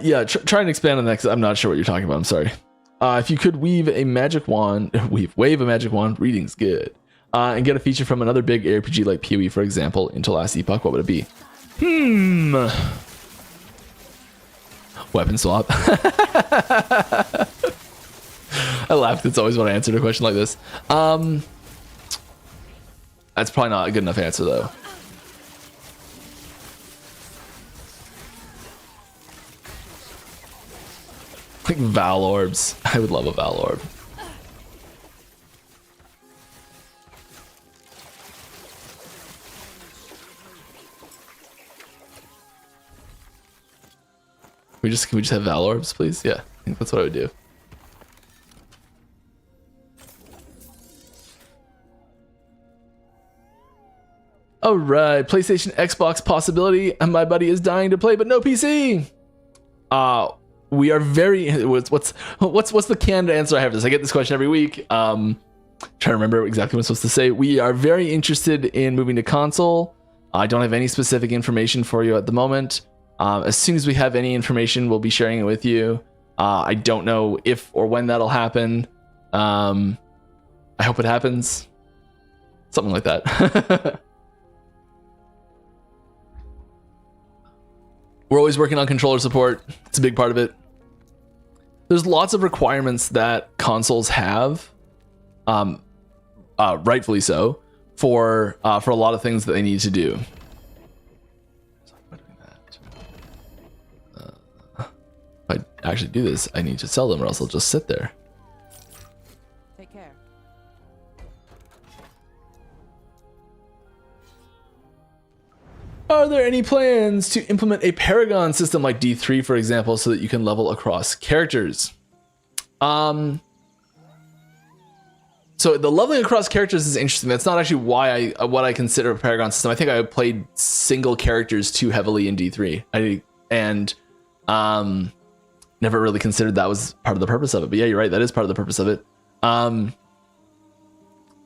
Yeah, try and expand on that because I'm not sure what you're talking about. I'm sorry. If you could wave a magic wand, reading's good. And get a feature from another big RPG like PoE, for example, into last Epoch, what would it be? Weapon swap. I laughed. It's always when I answer a question like this. That's probably not a good enough answer though. Like Val orbs. I would love a Val orb. Can we just have Val orbs, please? Yeah, I think that's what I would do. All right, PlayStation, Xbox possibility. And my buddy is dying to play, but no PC. We are very. What's the canned answer I have to this? I get this question every week. Trying to remember exactly what I'm supposed to say. We are very interested in moving to console. I don't have any specific information for you at the moment. As soon as we have any information, we'll be sharing it with you. I don't know if or when that'll happen. I hope it happens. Something like that. We're always working on controller support. It's a big part of it. There's lots of requirements that consoles have, rightfully so, for a lot of things that they need to do. If I actually do this, I need to sell them or else they'll just sit there. Take care. Are there any plans to implement a Paragon system like D3, for example, so that you can level across characters? So the leveling across characters is interesting. That's not actually why what I consider a Paragon system. I think I played single characters too heavily in D3. Never really considered that was part of the purpose of it. But yeah, you're right. That is part of the purpose of it. I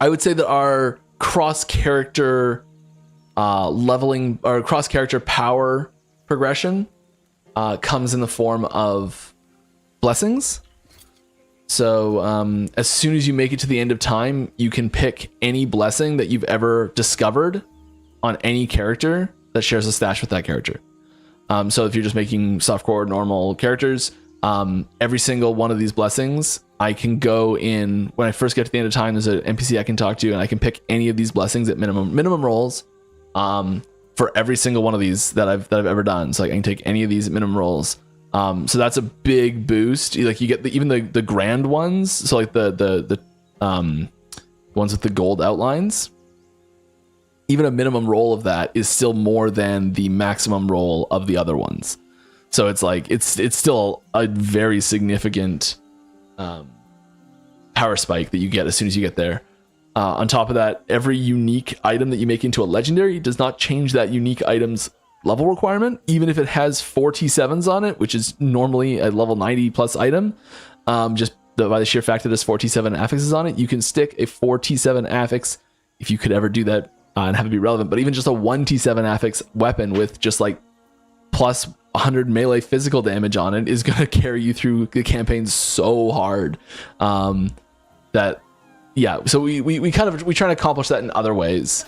would say that our cross-character leveling or cross-character power progression comes in the form of blessings. So as soon as you make it to the end of time, you can pick any blessing that you've ever discovered on any character that shares a stash with that character. So if you're just making softcore normal characters, every single one of these blessings, I can go in when I first get to the end of time. There's an NPC I can talk to, and I can pick any of these blessings at minimum rolls for every single one of these that I've ever done. So like I can take any of these at minimum rolls. So that's a big boost. Like you get even the grand ones. So like the ones with the gold outlines. Even a minimum roll of that is still more than the maximum roll of the other ones. So it's like it's still a very significant power spike that you get as soon as you get there. On top of that, every unique item that you make into a legendary does not change that unique item's level requirement, even if it has 4 T7s on it, which is normally a level 90 plus item. Just by the sheer fact that there's 4 T7 affixes on it, you can stick a 4 T7 affix, if you could ever do that and have it be relevant, but even just a 1 T7 affix weapon with just like plus 100 melee physical damage on it is going to carry you through the campaign so hard that yeah, so we try to accomplish that in other ways.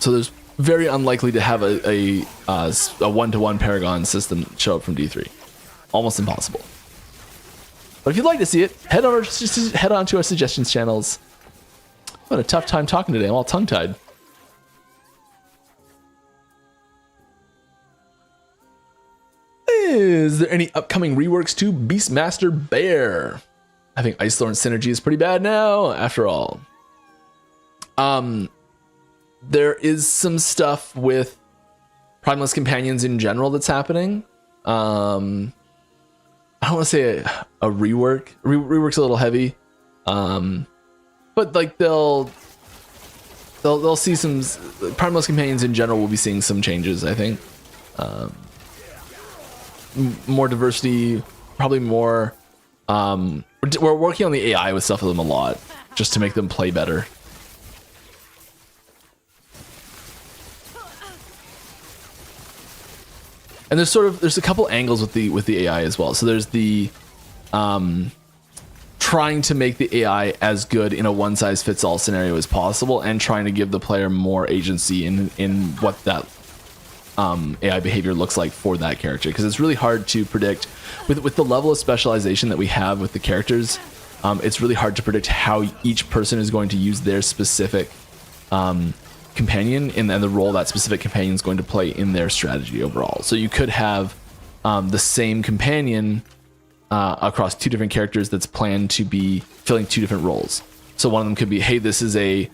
So there's very unlikely to have a one-to-one Paragon system show up from D3. Almost impossible. But if you'd like to see it, head on to our suggestions channels. I'm having a tough time talking today. I'm all tongue-tied. Is there any upcoming reworks to Beastmaster Bear? I think Ice Lord Synergy is pretty bad now, after all. There is some stuff with Primalist Companions in general that's happening. I don't want to say a rework. Rework's a little heavy. But like they'll see some Primalist Companions in general will be seeing some changes, I think. More diversity, probably more. We're working on the AI with stuff of them a lot, just to make them play better. And there's a couple angles with the AI as well. So there's the trying to make the AI as good in a one size fits all scenario as possible, and trying to give the player more agency in what that AI behavior looks like for that character, because it's really hard to predict with the level of specialization that we have with the characters. It's really hard to predict how each person is going to use their specific companion and the role that specific companion is going to play in their strategy overall. So you could have the same companion across two different characters that's planned to be filling two different roles. So one of them could be, hey, this is a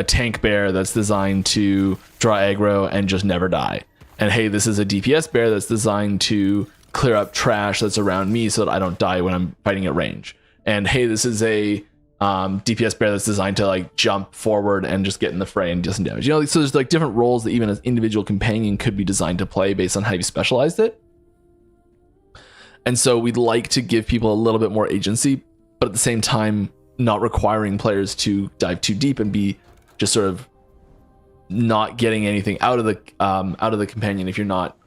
tank bear that's designed to draw aggro and just never die. And hey, this is a DPS bear that's designed to clear up trash that's around me so that I don't die when I'm fighting at range. And hey, this is a DPS bear that's designed to like jump forward and just get in the fray and do some damage. You know, so there's like different roles that even an individual companion could be designed to play based on how you specialized it. And so we'd like to give people a little bit more agency, but at the same time, not requiring players to dive too deep and be just sort of not getting anything out of the companion if you're not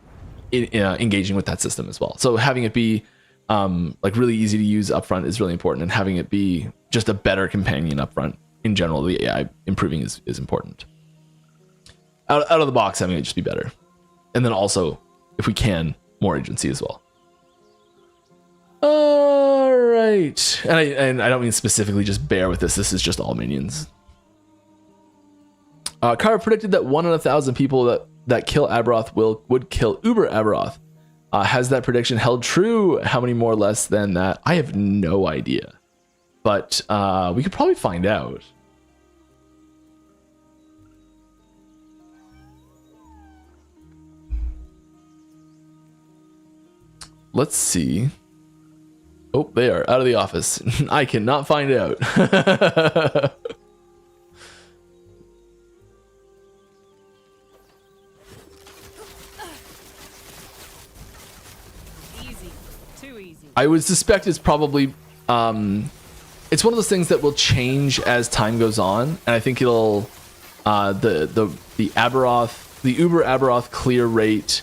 engaging with that system as well. So having it be like really easy to use upfront is really important, and having it be just a better companion upfront in general, the AI improving is important. Out of the box, having it just be better, and then also, if we can, more agency as well. All right, and I don't mean specifically just bear with this. This is just all minions. Kara predicted that 1 in 1,000 people that kill Aberoth would kill Uber Aberoth. Has that prediction held true? How many more or less than that? I have no idea, but we could probably find out. Let's see. Oh, they are out of the office. I cannot find out. Easy. Too easy. I would suspect it's probably it's one of those things that will change as time goes on, and I think it'll the Aberoth, the Uber Aberoth clear rate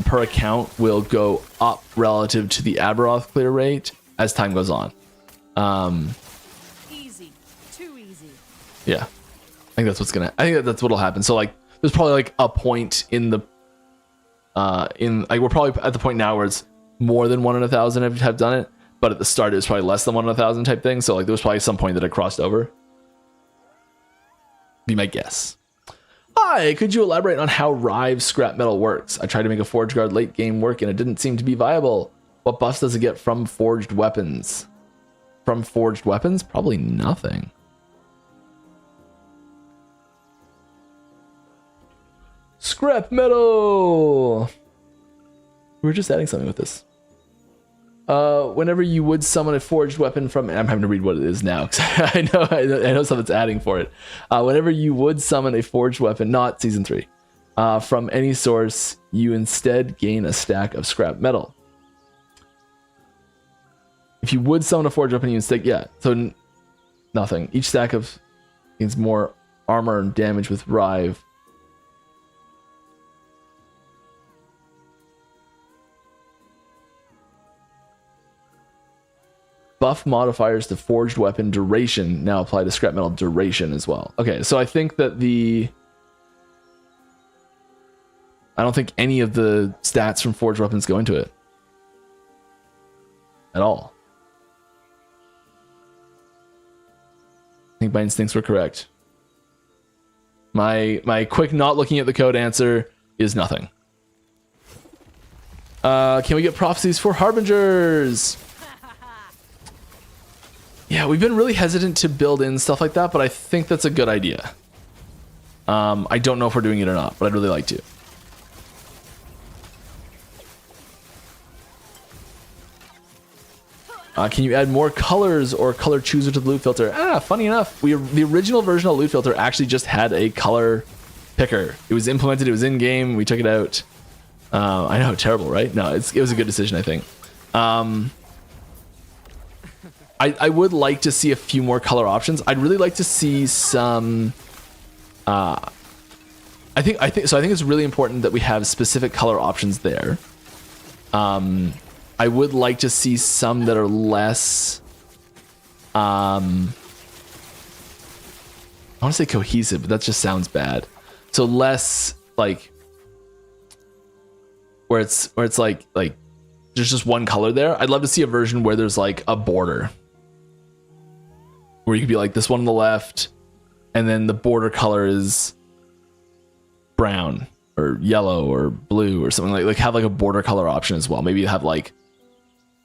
per account will go up relative to the Aberoth clear rate as time goes on. Easy. Too easy. Yeah, I think that's what'll happen. So like, there's probably like a point in the, we're probably at the point now where it's more than 1 in 1,000 have done it, but at the start it was probably less than 1 in 1,000 type thing. So like, there was probably some point that it crossed over. Be my guess. Hi, could you elaborate on how Rive scrap metal works? I tried to make a Forge Guard late game work and it didn't seem to be viable. What buffs does it get from forged weapons? From forged weapons? Probably nothing. Scrap metal! We were just adding something with this. Whenever you would summon a forged weapon from, I'm having to read what it is now because I know something's adding for it. Whenever you would summon a forged weapon, not season 3, from any source, you instead gain a stack of scrap metal. If you would summon a forged weapon, you instead, so nothing. Each stack of gains more armor and damage with Rive. Buff modifiers to forged weapon duration now apply to scrap metal duration as well. Okay, so I think that I don't think any of the stats from forged weapons go into it at all. I think my instincts were correct. My quick not looking at the code answer is nothing. Can we get prophecies for harbingers? Yeah, we've been really hesitant to build in stuff like that, but I think that's a good idea. I don't know if we're doing it or not, but I'd really like to. Can you add more colors or color chooser to the loot filter? Funny enough, the original version of loot filter actually just had a color picker. It was implemented, it was in game, we took it out. I know, terrible, right? No, it was a good decision, I think. I would like to see a few more color options. I'd really like to see some. I think it's really important that we have specific color options there. I would like to see some that are less. I want to say cohesive, but that just sounds bad. So less like where it's like there's just one color there. I'd love to see a version where there's like a border. Where you could be like this one on the left, and then the border color is brown or yellow or blue or something like have like a border color option as well. Maybe you have like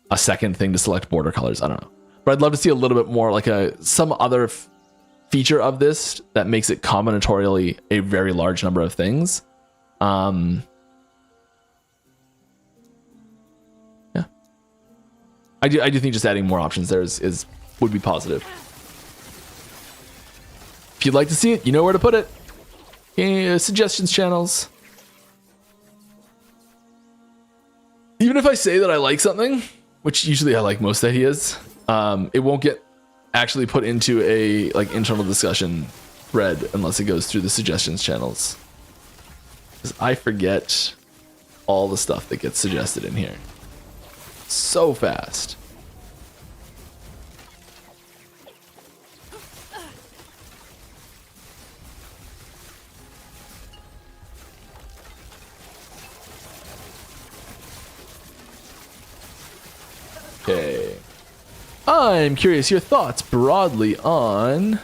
a second thing to select border colors. I don't know, but I'd love to see a little bit more like some other feature of this that makes it combinatorially a very large number of things. Yeah, I do think just adding more options there would be positive. If you'd like to see it, you know where to put it. Suggestions channels. Even if I say that I like something, which usually I like most ideas, it won't get actually put into a like internal discussion thread unless it goes through the suggestions channels. Because I forget all the stuff that gets suggested in here so fast. Okay. I'm curious your thoughts broadly on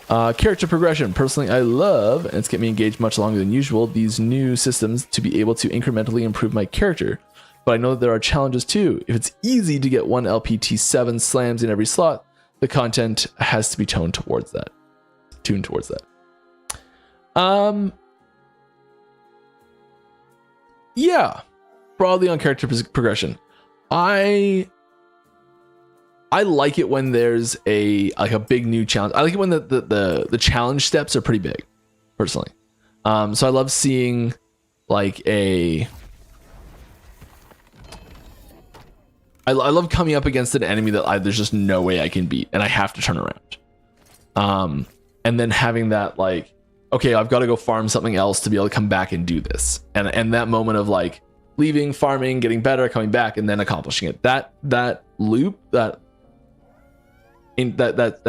character progression. Personally, I love, and it's kept me engaged much longer than usual, these new systems to be able to incrementally improve my character. But I know that there are challenges too. If it's easy to get one LPT7 slams in every slot, the content has to be tuned towards that. Yeah. Broadly on character progression, I like it when there's a big new challenge. I like it when the challenge steps are pretty big, personally. So I love seeing like I love coming up against an enemy that there's just no way I can beat and I have to turn around. And then having that like okay, I've got to go farm something else to be able to come back and do this. And that moment of like leaving, farming, getting better, coming back, and then accomplishing it. That loop, that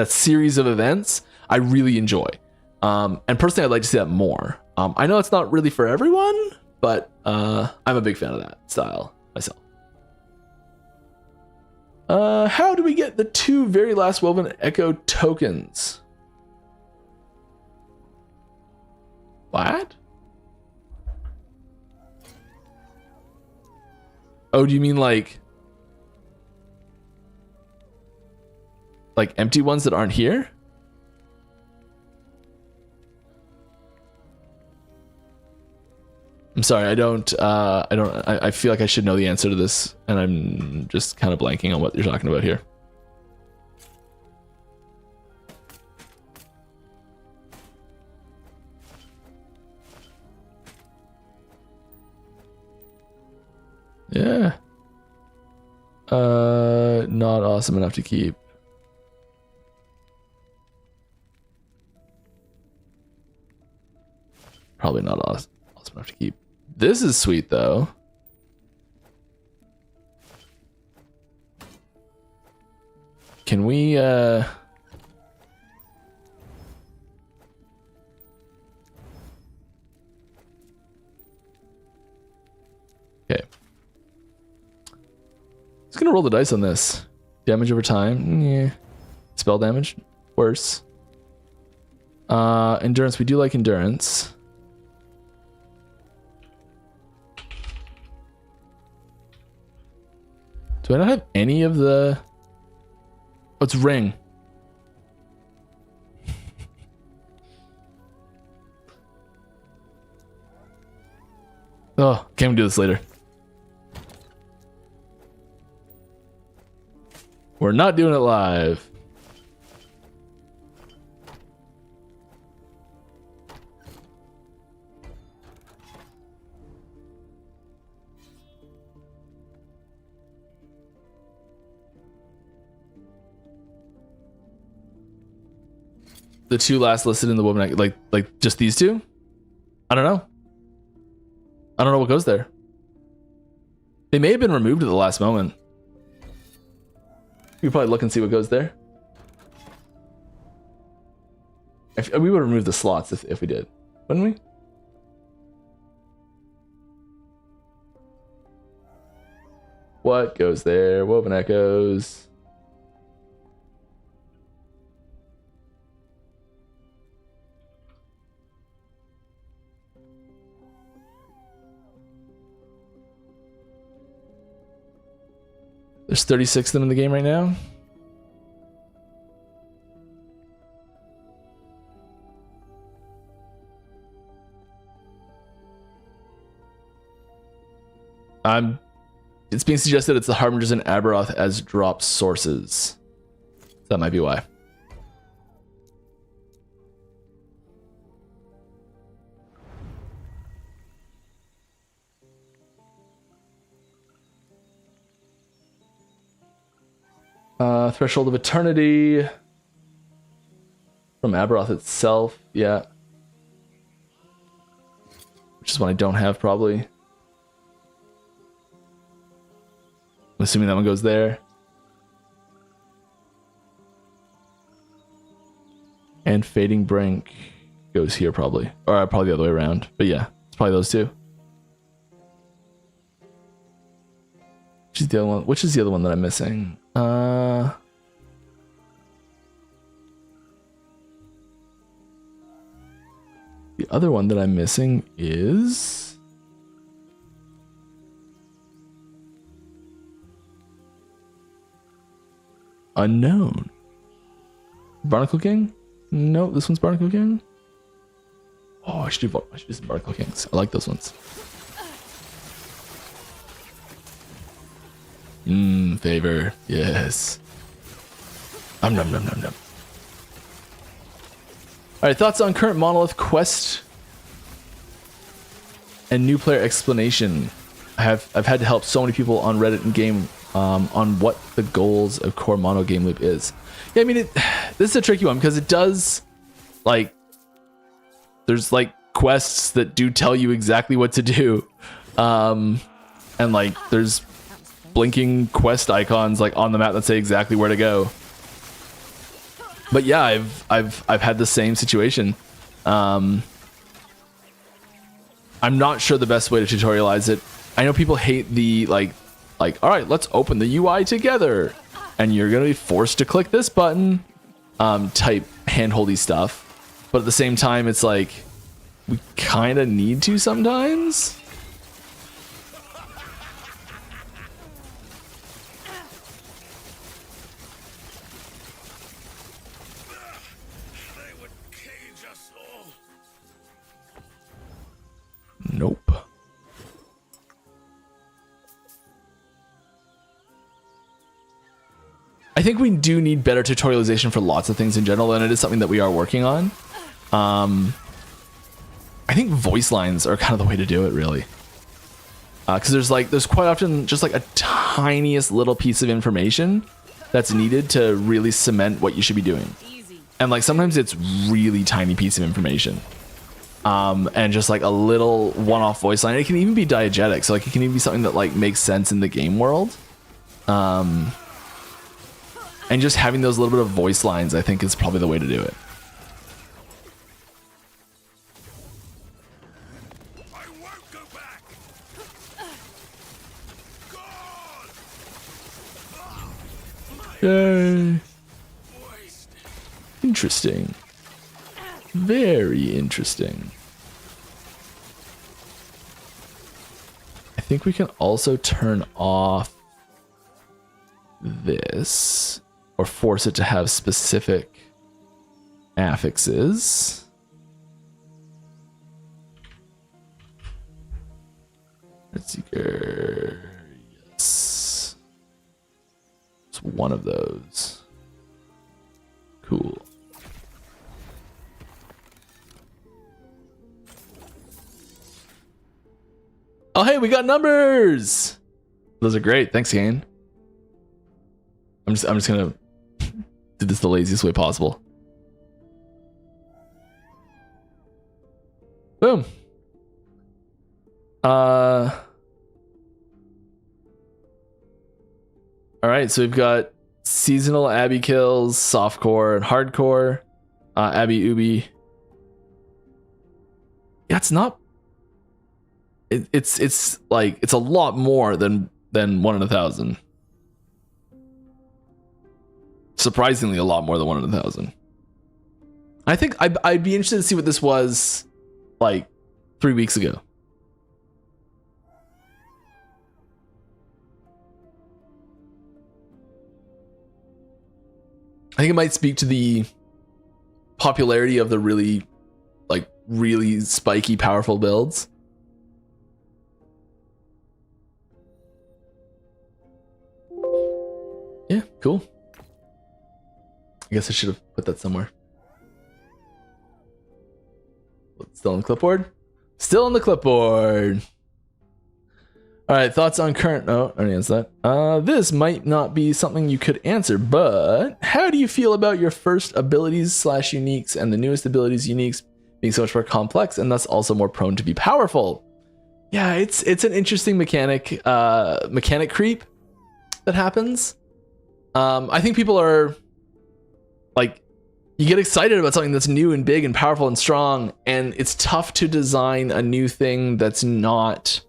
series of events, I really enjoy. And personally, I'd like to see that more. I know it's not really for everyone, but I'm a big fan of that style myself. How do we get the 2 very last woven echo tokens? What? Oh, do you mean like empty ones that aren't here? I'm sorry, I feel like I should know the answer to this, and I'm just kind of blanking on what you're talking about here. Yeah. Not awesome enough to keep. Probably not awesome enough to keep. This is sweet though. Can we okay. Just gonna roll the dice on this. Damage over time. Yeah. Spell damage. Worse. Endurance. We do like endurance. Do I not have any of the... Oh, it's ring. Oh, can't we do this later? We're not doing it live. The 2 last listed in the woman, like just these 2? I don't know. I don't know what goes there. They may have been removed at the last moment. We probably look and see what goes there. We would remove the slots if we did, wouldn't we? What goes there? Woven Echoes. There's 36 of them in the game right now. It's being suggested it's the Harbingers and Aberoth as drop sources. That might be why. Threshold of Eternity from Aberoth itself, yeah. Which is one I don't have, probably. I'm assuming that one goes there. And Fading Brink goes here, probably. Or probably the other way around. But yeah, it's probably those 2. Which is the other one? Which is the other one that I'm missing? The other one that I'm missing is... Unknown. Barnacle King? No, this one's Barnacle King. Oh, I should do some Barnacle Kings. I like those ones. Favor. Yes. Nom nom nom nom nom. Alright, thoughts on current Monolith quest and new player explanation. I've had to help so many people on Reddit and game on what the goals of core mono game loop is. Yeah, I mean, this is a tricky one because it does, like, there's like quests that do tell you exactly what to do. And like there's blinking quest icons like on the map that say exactly where to go. But yeah, I've had the same situation. I'm not sure the best way to tutorialize it. I know people hate the like all right, let's open the UI together and you're gonna be forced to click this button type handholdy stuff. But at the same time, it's like we kind of need to sometimes. Nope. I think we do need better tutorialization for lots of things in general, and it is something that we are working on. I think voice lines are kind of the way to do it, really. Because there's quite often just like a tiniest little piece of information that's needed to really cement what you should be doing. And like sometimes it's really tiny piece of information. And just like a little one-off voice line. It can even be diegetic, so like it can even be something that like makes sense in the game world. And just having those little bit of voice lines, I think, is probably the way to do it. I won't go back. Yay. Interesting. Very interesting. I think we can also turn off this or force it to have specific affixes. Heartseeker. Yes. It's one of those. Cool. Oh, hey, we got numbers. Those are great. Thanks, Kane. I'm just gonna do this the laziest way possible. Boom. All right, so we've got seasonal Abby kills, softcore, and hardcore. Abby Ubi. Yeah, it's not. It's like it's a lot more than 1 in 1,000. Surprisingly, a lot more than 1 in 1,000. I think I'd be interested to see what this was like 3 weeks ago. I think it might speak to the popularity of the really spiky, powerful builds. Yeah, cool. I guess I should have put that somewhere. Still on the clipboard? Still on the clipboard. All right, thoughts on current... Oh, I already answered that. This might not be something you could answer, but how do you feel about your first abilities / uniques and the newest abilities uniques being so much more complex and thus also more prone to be powerful? Yeah, it's an interesting mechanic creep that happens. I think people are like, you get excited about something that's new and big and powerful and strong, and it's tough to design a new thing that's not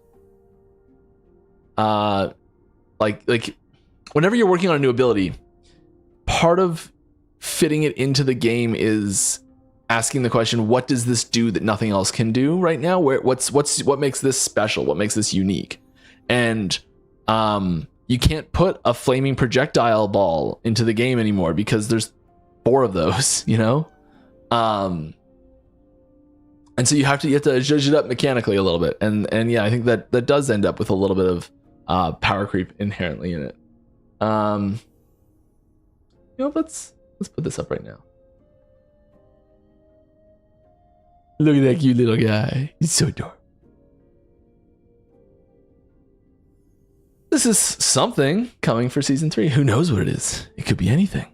like whenever you're working on a new ability, part of fitting it into the game is asking the question, what does this do that nothing else can do right now? What makes this special? What makes this unique? And you can't put a flaming projectile ball into the game anymore because there's 4 of those, you know? And so you have to zhuzh it up mechanically a little bit. And yeah, I think that does end up with a little bit of power creep inherently in it. You know, let's put this up right now. Look at that cute little guy. He's so adorable. This is something coming for season 3. Who knows what it is? It could be anything.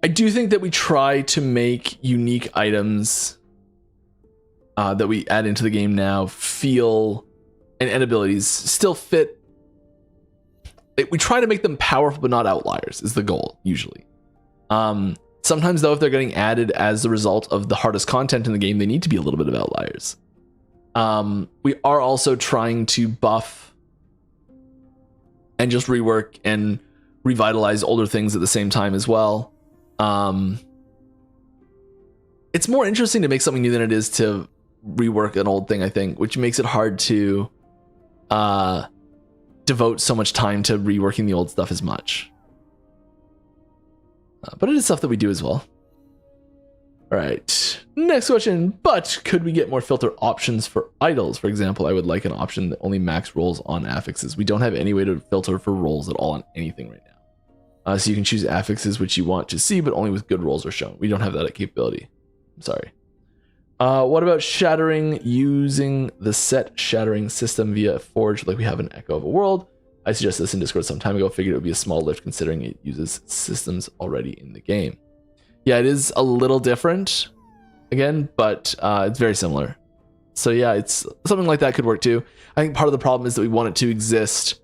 I do think that we try to make unique items that we add into the game now feel and abilities still fit. We try to make them powerful but not outliers is the goal usually. Sometimes though, if they're getting added as the result of the hardest content in the game, they need to be a little bit of outliers. We are also trying to buff and just rework and revitalize older things at the same time as well. It's more interesting to make something new than it is to rework an old thing, I think, which makes it hard to devote so much time to reworking the old stuff as much. But it is stuff that we do as well. All right, next question. But could we get more filter options for idols? For example, I would like an option that only max rolls on affixes. We don't have any way to filter for rolls at all on anything right now. So you can choose affixes which you want to see, but only with good rolls are shown. We don't have that capability. I'm sorry. What about shattering using the set shattering system via a forge like we have in Echo of a World? I suggested this in Discord some time ago. Figured it would be a small lift considering it uses systems already in the game. Yeah, it is a little different again, but it's very similar. So yeah, it's something like that could work too. I think part of the problem is that we want it to exist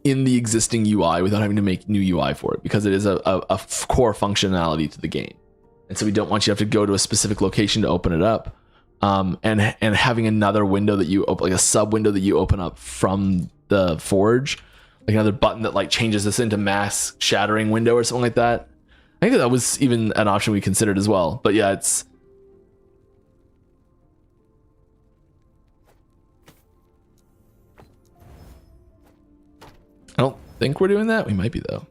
in the existing UI without having to make new UI for it, because it is a core functionality to the game. And so we don't want you to have to go to a specific location to open it up. And having another window that you open, like a sub window that you open up from the forge, like another button that like changes this into mass shattering window or something like that. I think that was even an option we considered as well. But yeah, it's I don't think we're doing that. We might be though.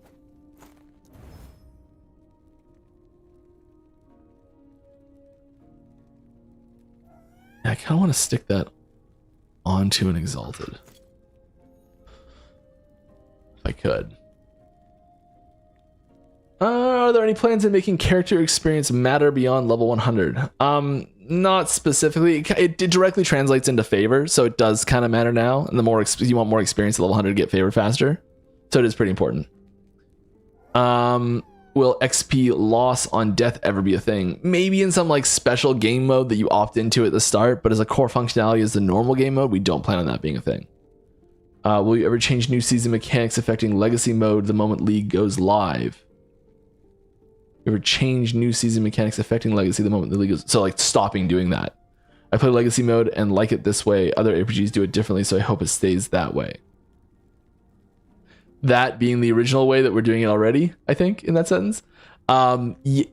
I kind of want to stick that onto an exalted. If I could. Are there any plans in making character experience matter beyond level 100? Not specifically. It directly translates into favor, so it does kind of matter now. And the more you want more experience at level 100 to get favor faster, so it is pretty important. Will XP loss on death ever be a thing? Maybe in some like special game mode that you opt into at the start, but as a core functionality as the normal game mode, we don't plan on that being a thing. Will you ever change new season mechanics affecting legacy mode the moment League goes live? You ever change new season mechanics affecting legacy the moment the League goes... So like stopping doing that. I play legacy mode and like it this way. Other RPGs do it differently, so I hope it stays that way. That being the original way that we're doing it already, I think, in that sentence. It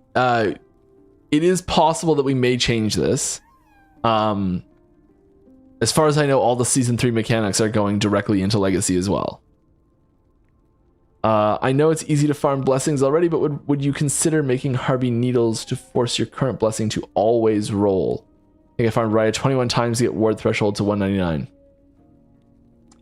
is possible that we may change this. As far as I know, all the Season 3 mechanics are going directly into Legacy as well. I know it's easy to farm blessings already, but would you consider making Harvey Needles to force your current blessing to always roll? I think I farmed Raya 21 times to get ward threshold to 199.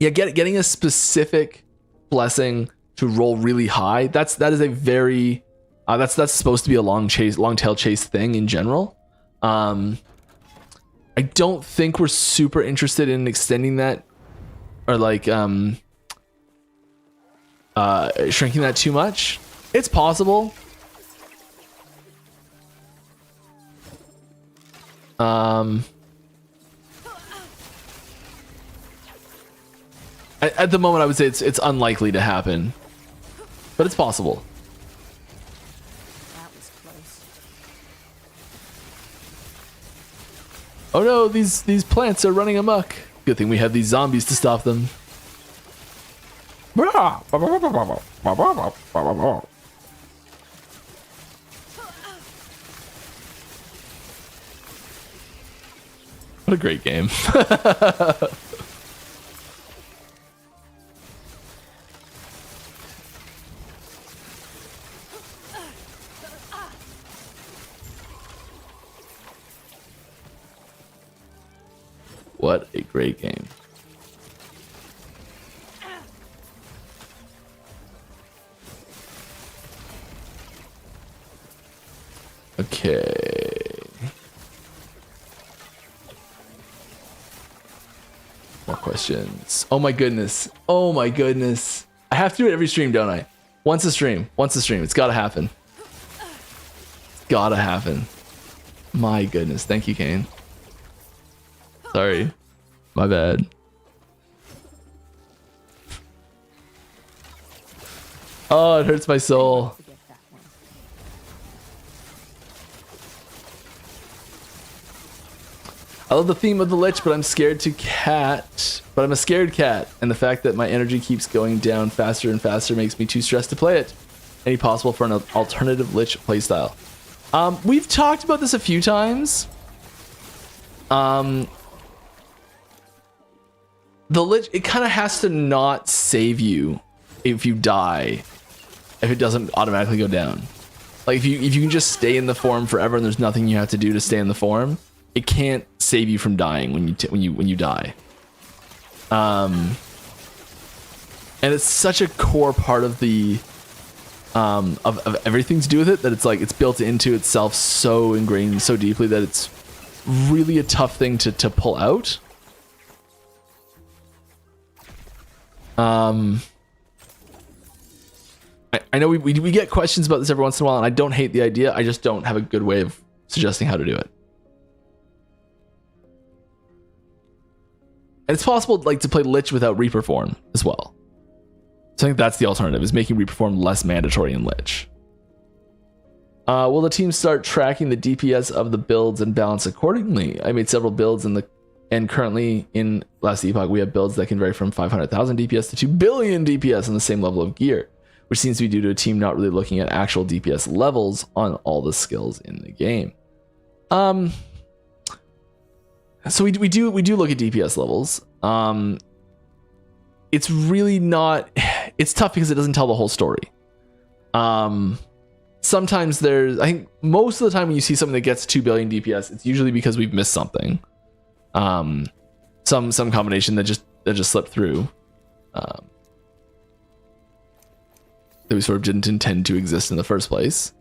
Yeah, getting a specific blessing to roll really high, that is a very that's supposed to be a long tail chase thing in general. I don't think we're super interested in extending that or like shrinking that too much. It's possible. At the moment, I would say it's unlikely to happen, but it's possible. That was close. Oh no, these plants are running amok. Good thing we have these zombies to stop them. What a great game. What a great game. Okay. More questions. Oh my goodness. Oh my goodness. I have to do it every stream, don't I? Once a stream. It's gotta happen. It's gotta happen. My goodness. Thank you, Kane. Sorry. My bad. Oh, it hurts my soul. Forget that one. I love the theme of the Lich, but I'm scared to cat. But I'm a scared cat, and the fact that my energy keeps going down faster and faster makes me too stressed to play it. Any possible for an alternative Lich playstyle? We've talked about this a few times. The Lich, it kind of has to not save you if you die, if it doesn't automatically go down. Like if you can just stay in the form forever and there's nothing you have to do to stay in the form, it can't save you from dying when you die. And it's such a core part of the of everything to do with it that it's like it's built into itself so ingrained so deeply that it's really a tough thing to pull out. I know we get questions about this every once in a while, and I don't hate the idea. I just don't have a good way of suggesting how to do it. And it's possible like to play Lich without Reaper form as well. So I think that's the alternative, is making Reaper form less mandatory in Lich. Will the team start tracking the DPS of the builds and balance accordingly? I made several builds and currently in last Epoch we have builds that can vary from 500,000 DPS to 2 billion DPS on the same level of gear, which seems to be due to a team not really looking at actual DPS levels on all the skills in the game. So we do look at DPS levels. It's really not, it's tough because it doesn't tell the whole story. Sometimes I think most of the time when you see something that gets 2 billion DPS, it's usually because we've missed something. Some combination that just slipped through. That we sort of didn't intend to exist in the first place.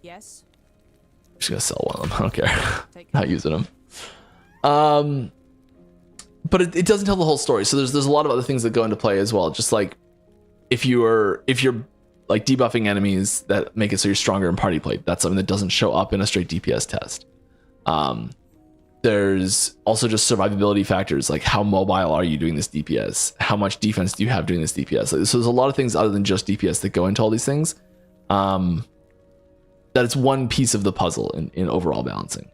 Yes. I'm just gonna sell one of them. I don't care. Take Not using them. But it doesn't tell the whole story. So there's a lot of other things that go into play as well. Just like if you're like debuffing enemies that make it so you're stronger in party plate, that's something that doesn't show up in a straight DPS test. There's also just survivability factors, like how mobile are you doing this DPS? How much defense do you have doing this DPS? So there's a lot of things other than just DPS that go into all these things. That it's one piece of the puzzle in overall balancing.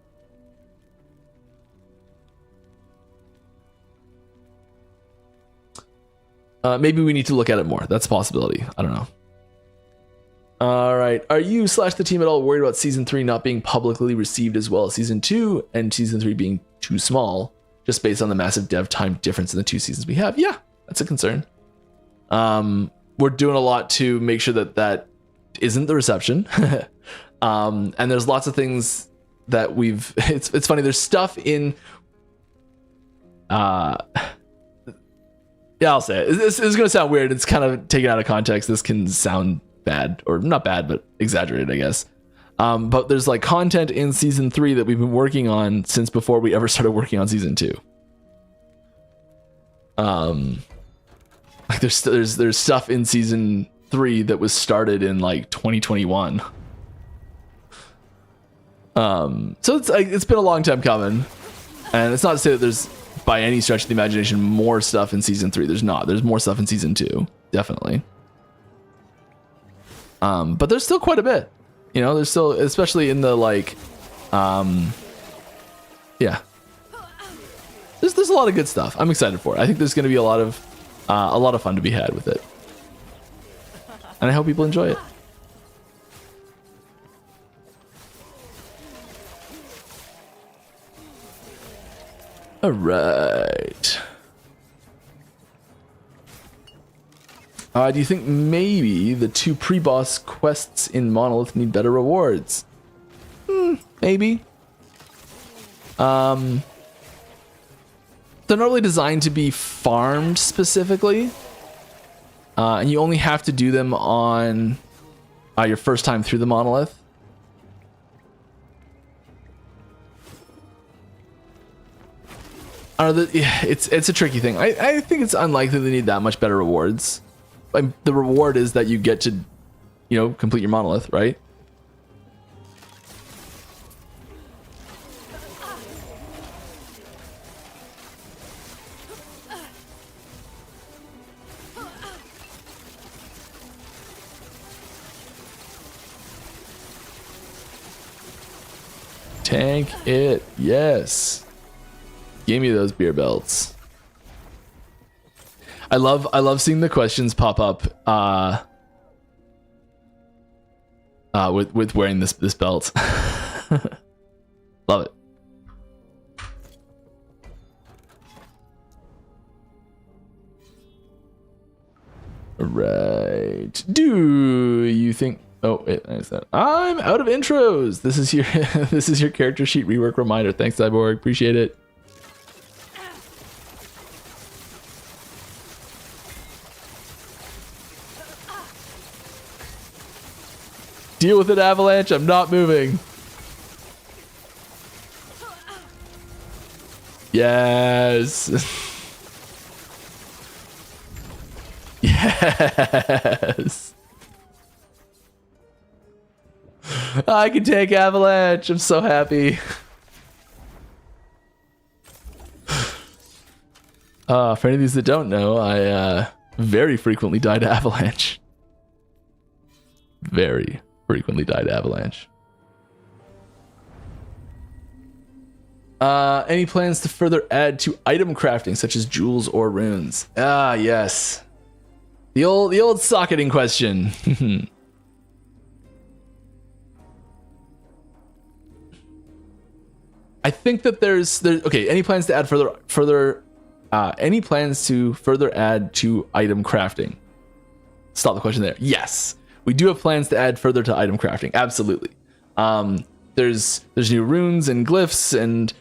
Maybe we need to look at it more. That's a possibility. I don't know. All right. Are you / the team at all worried about season 3 not being publicly received as well as season 2 and season 3 being too small, just based on the massive dev time difference in the 2 seasons we have? Yeah, that's a concern. We're doing a lot to make sure that isn't the reception. And there's lots of things that it's funny. There's stuff in, yeah, I'll say it. This is going to sound weird. It's kind of taken out of context. This can sound bad, or not bad, but exaggerated, I guess. But there's like content in season 3 that we've been working on since before we ever started working on season 2. Like there's stuff in season 3 that was started in like 2021. So it's been a long time coming, and it's not to say that there's by any stretch of the imagination more stuff in season 3. There's not. There's more stuff in season 2, definitely. But there's still quite a bit, you know. There's still, especially in the like, yeah. There's a lot of good stuff. I'm excited for it. I think there's going to be a lot of fun to be had with it, and I hope people enjoy it. All right. Do you think maybe the 2 pre-boss quests in Monolith need better rewards? Maybe. They're not really designed to be farmed specifically. And you only have to do them on your first time through the Monolith. I don't know, it's a tricky thing. I think it's unlikely they need that much better rewards. The reward is that you get to, complete your monolith, right? Tank it, yes. Give me those beer belts. I love seeing the questions pop up with wearing this belt. Love it. All right. Do you think? Oh wait, I said I'm out of intros. This is your this is your character sheet rework reminder. Thanks, Cyborg. Appreciate it. Deal with it, Avalanche. I'm not moving. Yes. Yes. I can take Avalanche. I'm so happy. For any of these that don't know, I very frequently die to Avalanche. Very frequently die to Avalanche. Any plans to further add to item crafting, such as jewels or runes? Ah, yes. The old socketing question. I think that there's okay. Any plans to add any plans to further add to item crafting? Stop the question there. Yes, we do have plans to add further to item crafting. Absolutely. There's new runes and glyphs and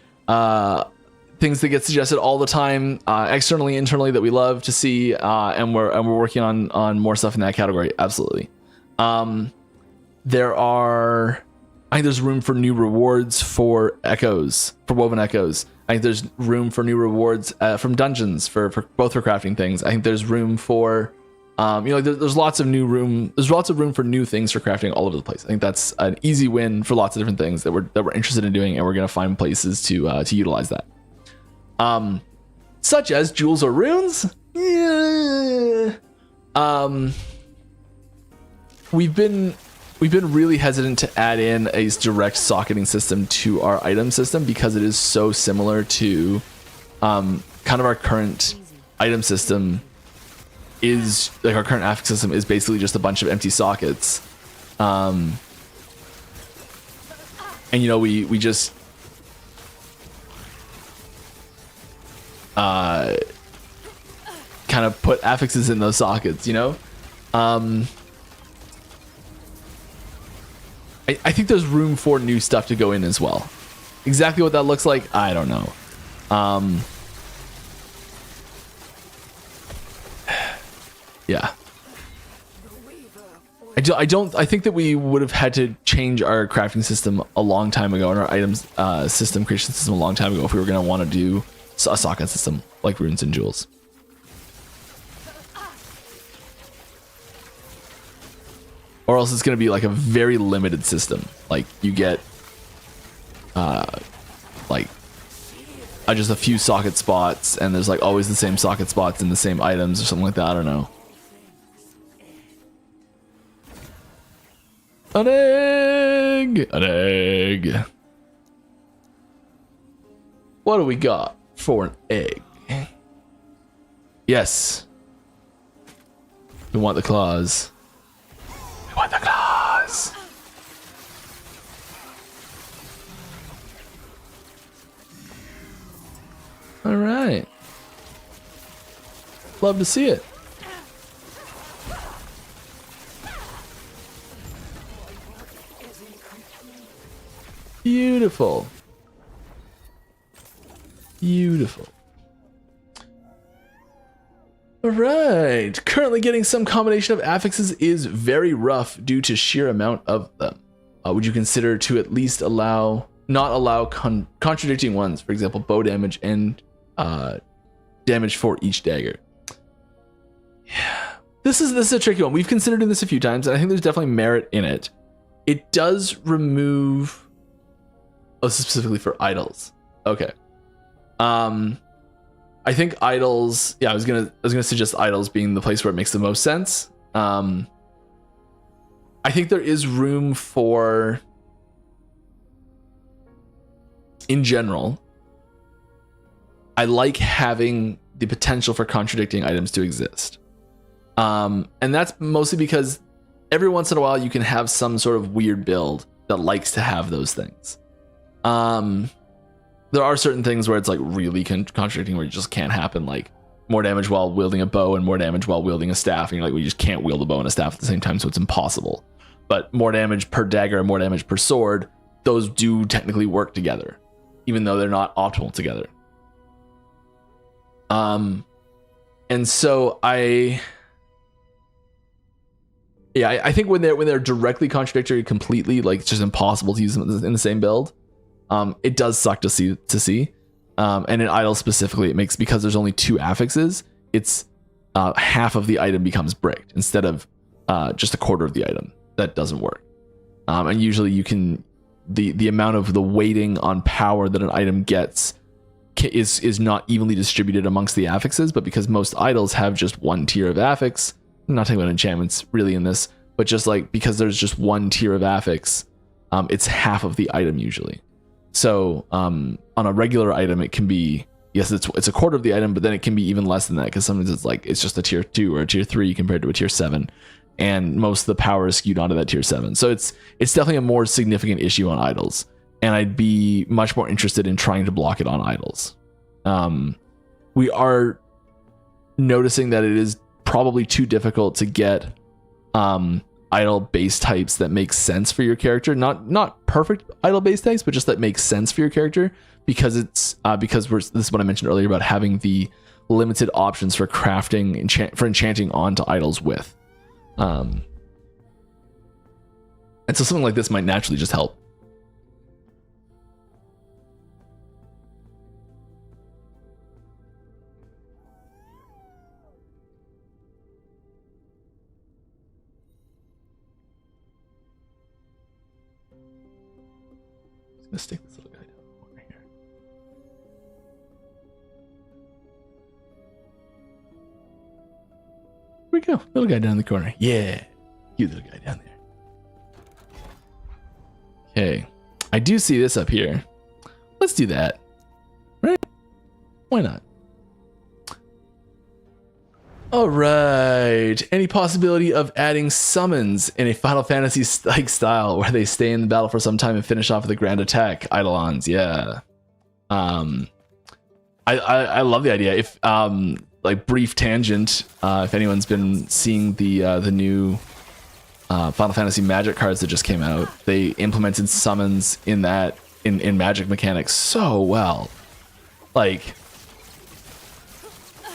things that get suggested all the time, externally, internally, that we love to see, and we're working on more stuff in that category. Absolutely. I think there's room for new rewards for echoes, for woven echoes. I think there's room for new rewards from dungeons for both for crafting things. I think there's room for, there's lots of room for new things for crafting all over the place. I think that's an easy win for lots of different things that we're interested in doing, and we're gonna find places to utilize that. Such as jewels or runes. Yeah. We've been really hesitant to add in a direct socketing system to our item system because it is so similar to kind of our current item system is like our current affix system is basically just a bunch of empty sockets. And we just kind of put affixes in those sockets, I think there's room for new stuff to go in as well. Exactly what that looks like, I don't know. Yeah. I think that we would have had to change our crafting system a long time ago and our items system creation system a long time ago if we were going to want to do a socket system like runes and jewels. Or else it's going to be like a very limited system. Like you get just a few socket spots, and there's like always the same socket spots in the same items or something like that. I don't know. An egg! An egg. What do we got for an egg? Yes. We want the claws. We want the claws. All right. Love to see it. Beautiful. Beautiful. All right. Currently getting some combination of affixes is very rough due to sheer amount of them. Would you consider to at least not allow contradicting ones, for example, bow damage and damage for each dagger. Yeah, this is a tricky one. We've considered doing this a few times, and I think there's definitely merit in it. It does remove, specifically for idols. Okay. I think idols. Yeah, I was gonna suggest idols being the place where it makes the most sense. I think there is room for, in general, I like having the potential for contradicting items to exist. And that's mostly because every once in a while you can have some sort of weird build that likes to have those things. There are certain things where it's like really contradicting, where it just can't happen, like more damage while wielding a bow and more damage while wielding a staff, and you're like, well, you just can't wield a bow and a staff at the same time, so it's impossible. But more damage per dagger and more damage per sword, those do technically work together, even though they're not optimal together. And so I think when they're directly contradictory completely, like it's just impossible to use them in the same build, it does suck to see. And in idle specifically, it makes, because there's only 2 affixes, it's half of the item becomes bricked instead of just a quarter of the item. That doesn't work. And usually you can, the amount of the weighting on power that an item gets is not evenly distributed amongst the affixes, but because most idols have just one tier of affix, I'm not talking about enchantments really in this, but just like, because there's just one tier of affix, it's half of the item usually. So on a regular item, it can be, yes, it's a quarter of the item, but then it can be even less than that, because sometimes it's like it's just a tier 2 or a tier 3 compared to a tier 7, and most of the power is skewed onto that tier 7. So it's definitely a more significant issue on idols, and I'd be much more interested in trying to block it on idols. We are noticing that it is probably too difficult to get idle base types that make sense for your character, not perfect idle base types, but just that makes sense for your character, because this is what I mentioned earlier about having the limited options for crafting enchanting onto idols with, and so something like this might naturally just help. Let's stick this little guy down the corner here. Here we go. Little guy down in the corner. Yeah. You little guy down there. Okay. I do see this up here. Let's do that. Right? Why not? All right. Any possibility of adding summons in a Final Fantasy like style where they stay in the battle for some time and finish off with a grand attack? Eidolons, yeah. I love the idea. If like brief tangent, if anyone's been seeing the new Final Fantasy Magic cards that just came out, they implemented summons in Magic mechanics so well. Like,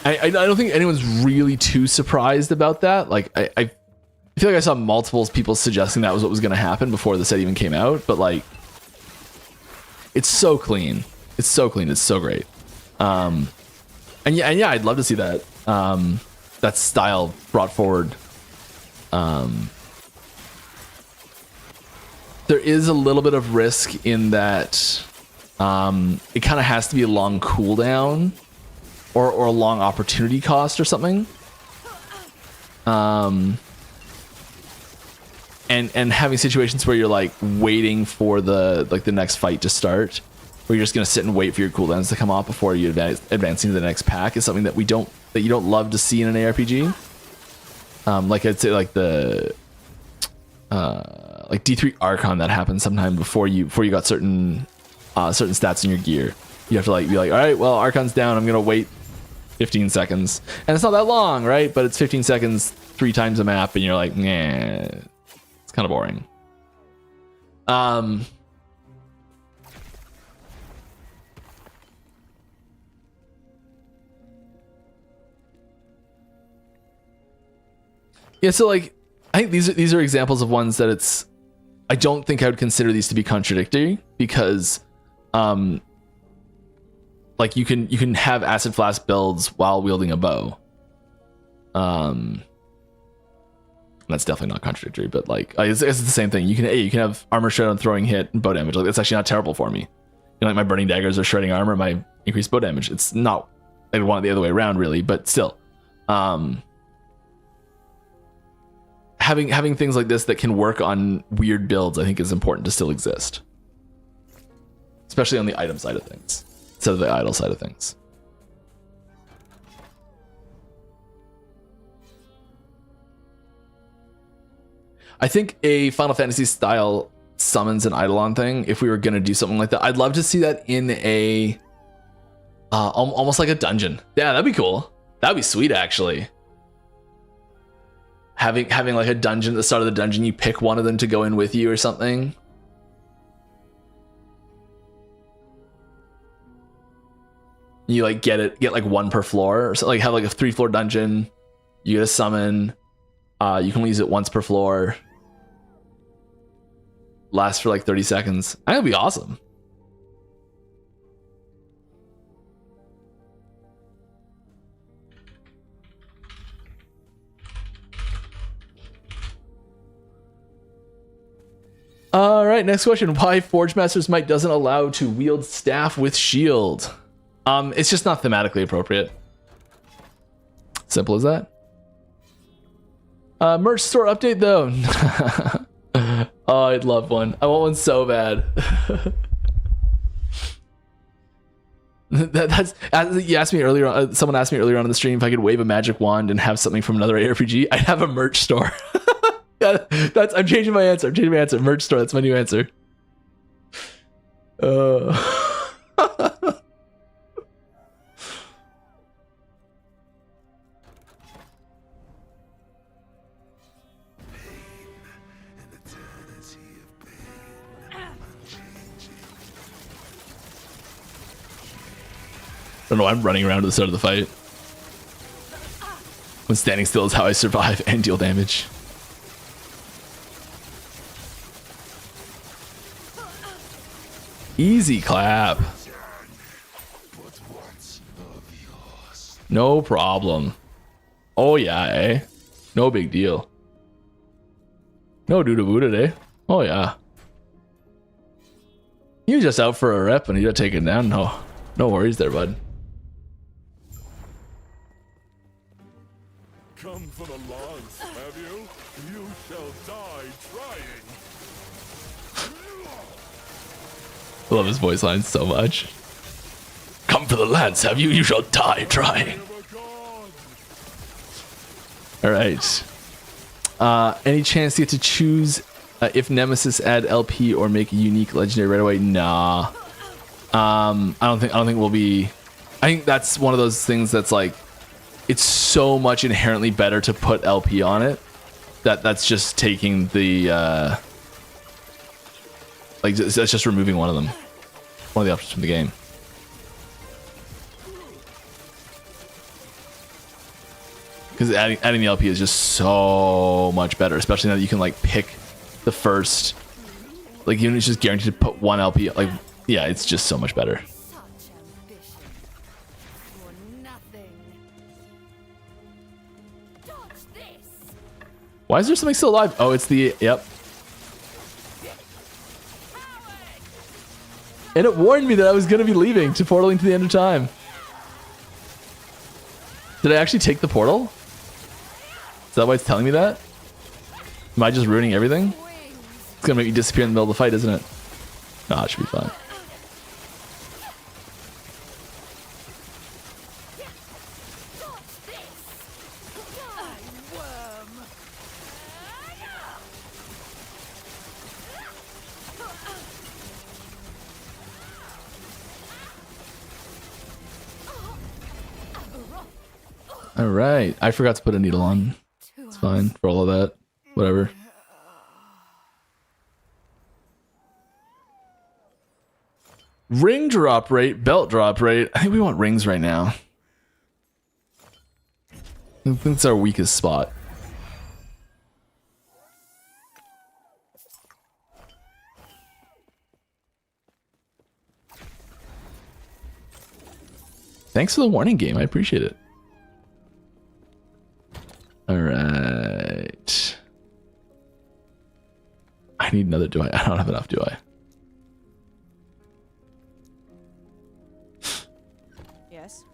I don't think anyone's really too surprised about that. Like, I feel like I saw multiple people suggesting that was what was going to happen before the set even came out. But like, it's so clean. It's so clean. It's so great. And yeah, I'd love to see that that style brought forward. There is a little bit of risk in that it kind of has to be a long cooldown. Or a long opportunity cost or something. And having situations where you're like waiting for the next fight to start, where you're just gonna sit and wait for your cooldowns to come off before you advancing to the next pack, is something that you don't love to see in an ARPG. Like I'd say like the like D3 Archon, that happens sometime before you got certain stats in your gear. You have to like be like, all right, well, Archon's down, I'm gonna wait 15 seconds, and it's not that long, right? But it's 15 seconds 3 times a map, and you're like, nah, it's kind of boring. Yeah, so like, I think these are examples of ones that I don't think I would consider these to be contradictory, because like like you can have acid flask builds while wielding a bow. That's definitely not contradictory, but like it's the same thing. You can have armor shred on throwing hit and bow damage. Like that's actually not terrible for me. You know, like my burning daggers are shredding armor, my increased bow damage. It's not. I'd want it the other way around, really, but still. Having things like this that can work on weird builds, I think, is important to still exist, especially on the item side of things instead of the idle side of things. I think a Final Fantasy style summons an Eidolon thing, if we were going to do something like that, I'd love to see that in a almost like a dungeon. Yeah, that'd be cool. That'd be sweet, actually. Having like a dungeon at the start of the dungeon, you pick one of them to go in with you or something. You like get like one per floor, or so, like have like a 3-floor dungeon. You get a summon. You can only use it once per floor. Lasts for like 30 seconds. I think it'd be awesome. All right, next question. Why Forge Master's Might doesn't allow to wield staff with shield? It's just not thematically appropriate. Simple as that. Merch store update though. Oh, I'd love one. I want one so bad. That's you asked me earlier. Someone asked me earlier on in the stream if I could wave a magic wand and have something from another ARPG. I'd have a merch store. Yeah, I'm changing my answer. Merch store. That's my new answer. I don't know, I'm running around to the start of the fight. When standing still is how I survive and deal damage. Easy clap. No problem. Oh yeah, eh? No big deal. No doo doo today. Oh yeah. You just out for a rep and you got taken down. No worries there, bud. Come for the lance, have you? You shall die trying. I love his voice lines so much. Come for the lance, have you? You shall die trying. All right. Any chance you get to choose if Nemesis add LP or make a unique legendary right away? Nah. I don't think we'll be. I think that's one of those things that's like, it's so much inherently better to put LP on it that's just taking the like that's just removing one of them, one of the options from the game. Because adding the LP is just so much better, especially now that you can like pick the first, like even it's just guaranteed to put one LP. Like yeah, it's just so much better. Why is there something still alive? Oh, it's the, yep. And it warned me that I was going to be leaving to portaling to the end of time. Did I actually take the portal? Is that why it's telling me that? Am I just ruining everything? It's going to make me disappear in the middle of the fight, isn't it? Nah, it should be fine. All right, I forgot to put a needle on. It's fine for all of that. Whatever. Ring drop rate, belt drop rate. I think we want rings right now. I think it's our weakest spot. Thanks for the warning game. I appreciate it. All right. I need another. Do I? I don't have enough. Do I? Yes.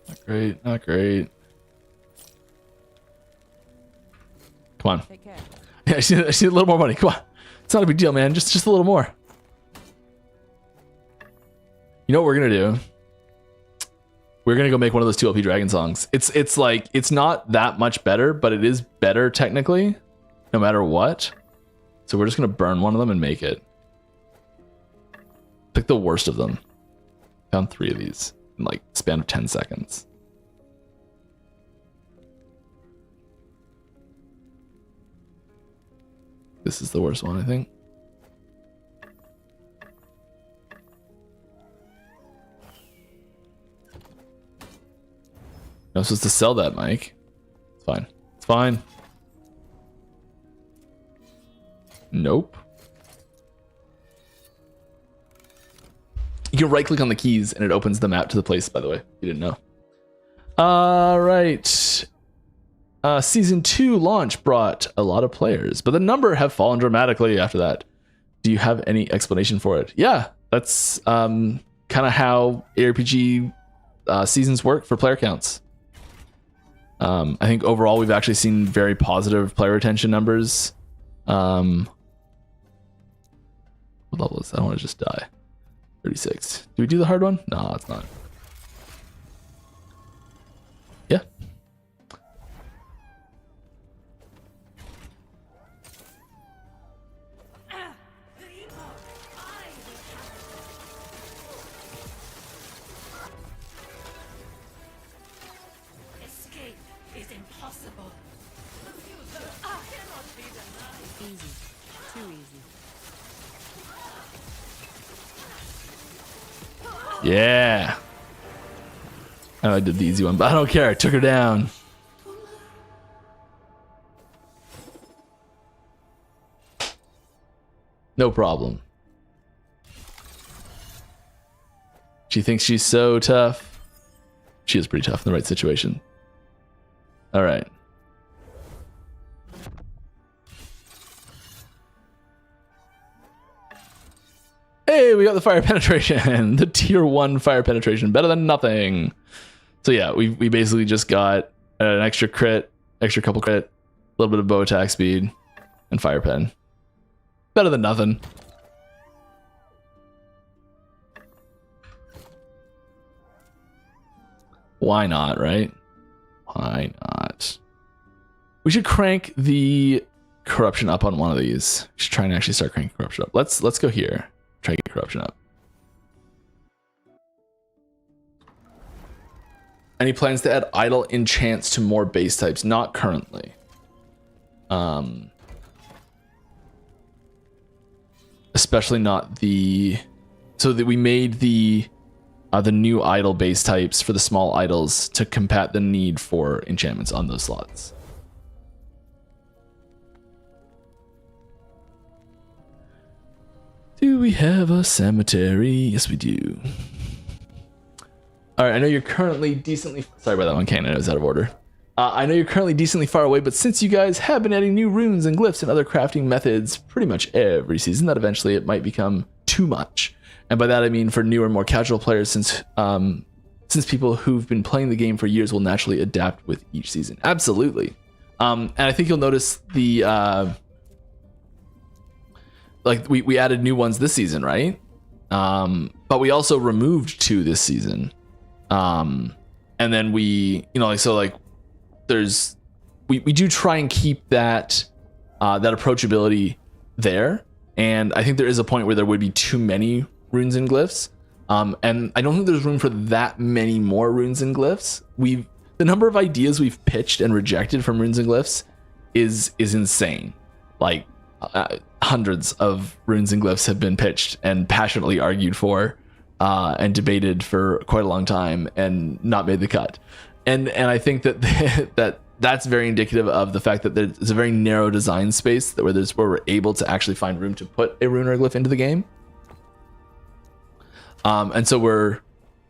Not great. Not great. Come on. Take care. Yeah, I just need a little more money. Come on. It's not a big deal, man. Just a little more. You know what we're gonna do? We're gonna go make one of those 2 LP Dragon songs. It's like it's not that much better, but it is better technically, no matter what. So we're just gonna burn one of them and make it. Pick the worst of them. Found 3 of these in like span of 10 seconds. This is the worst one, I think. I'm supposed to sell that, Mike. It's fine. It's fine. Nope. You can right click on the keys and it opens the map to the place, by the way. You didn't know. All right. Season 2 launch brought a lot of players, but the number have fallen dramatically after that. Do you have any explanation for it? Yeah, that's kind of how ARPG seasons work for player counts. I think overall we've actually seen very positive player retention numbers. What level is that? I want to just die. 36. Do we do the hard one? No, it's not. Yeah. Escape is impossible. Easy. Too easy. Yeah. I know I did the easy one, but I don't care. I took her down. No problem. She thinks she's so tough. She is pretty tough in the right situation. All right. Hey, we got the fire penetration. The tier 1 fire penetration. Better than nothing. So yeah, we basically just got an extra crit, extra couple crit, a little bit of bow attack speed, and fire pen. Better than nothing. Why not, right? Why not? We should crank the corruption up on one of these. We should try and actually start cranking corruption up. Let's go here. Try to get corruption up. Any plans to add idle enchants to more base types? Not currently. Especially not the... So that we made the new idle base types for the small idols to combat the need for enchantments on those slots. Do we have a cemetery? Yes, we do. All right, I know you're currently decently... Sorry about that one, Kane. I know it's out of order. I know you're currently decently far away, but since you guys have been adding new runes and glyphs and other crafting methods pretty much every season, that eventually it might become too much. And by that I mean for newer, more casual players, since people who've been playing the game for years will naturally adapt with each season. Absolutely. And I think you'll notice the... like we added new ones this season, right? But we also removed 2 this season. And then we, there's, we do try and keep that approachability there. And I think there is a point where there would be too many runes and glyphs. And I don't think there's room for that many more runes and glyphs. The number of ideas we've pitched and rejected from runes and glyphs is insane. Like, hundreds of runes and glyphs have been pitched and passionately argued for and debated for quite a long time and not made the cut. And I think that that's very indicative of the fact that there's a very narrow design space where we're able to actually find room to put a rune or a glyph into the game. And so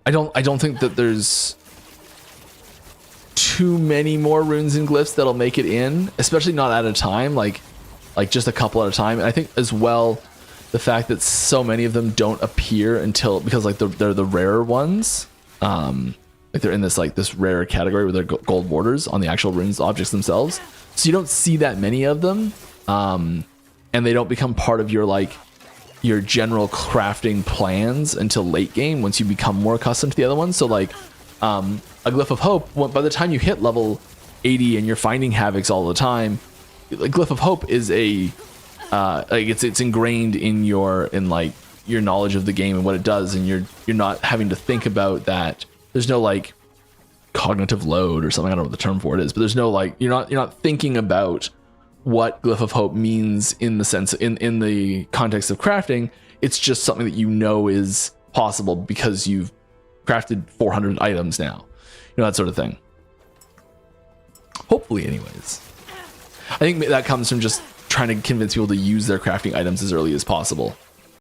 I don't think that there's too many more runes and glyphs that'll make it in, especially not at a time, like just a couple at a time. And I think as well, the fact that so many of them don't appear because like they're the rarer ones, like they're in this rare category where they're gold borders on the actual runes objects themselves. So you don't see that many of them, and they don't become part of your general crafting plans until late game once you become more accustomed to the other ones. So like a Glyph of Hope, by the time you hit level 80 and you're finding Havocs all the time, like Glyph of Hope is it's ingrained in your knowledge of the game and what it does, and you're not having to think about that. There's no like cognitive load or something, I don't know what the term for it is, but there's no like you're not thinking about what Glyph of Hope means in the sense in the context of crafting. It's just something that you know is possible because you've crafted 400 items now, that sort of thing. Hopefully, anyways. I think that comes from just trying to convince people to use their crafting items as early as possible.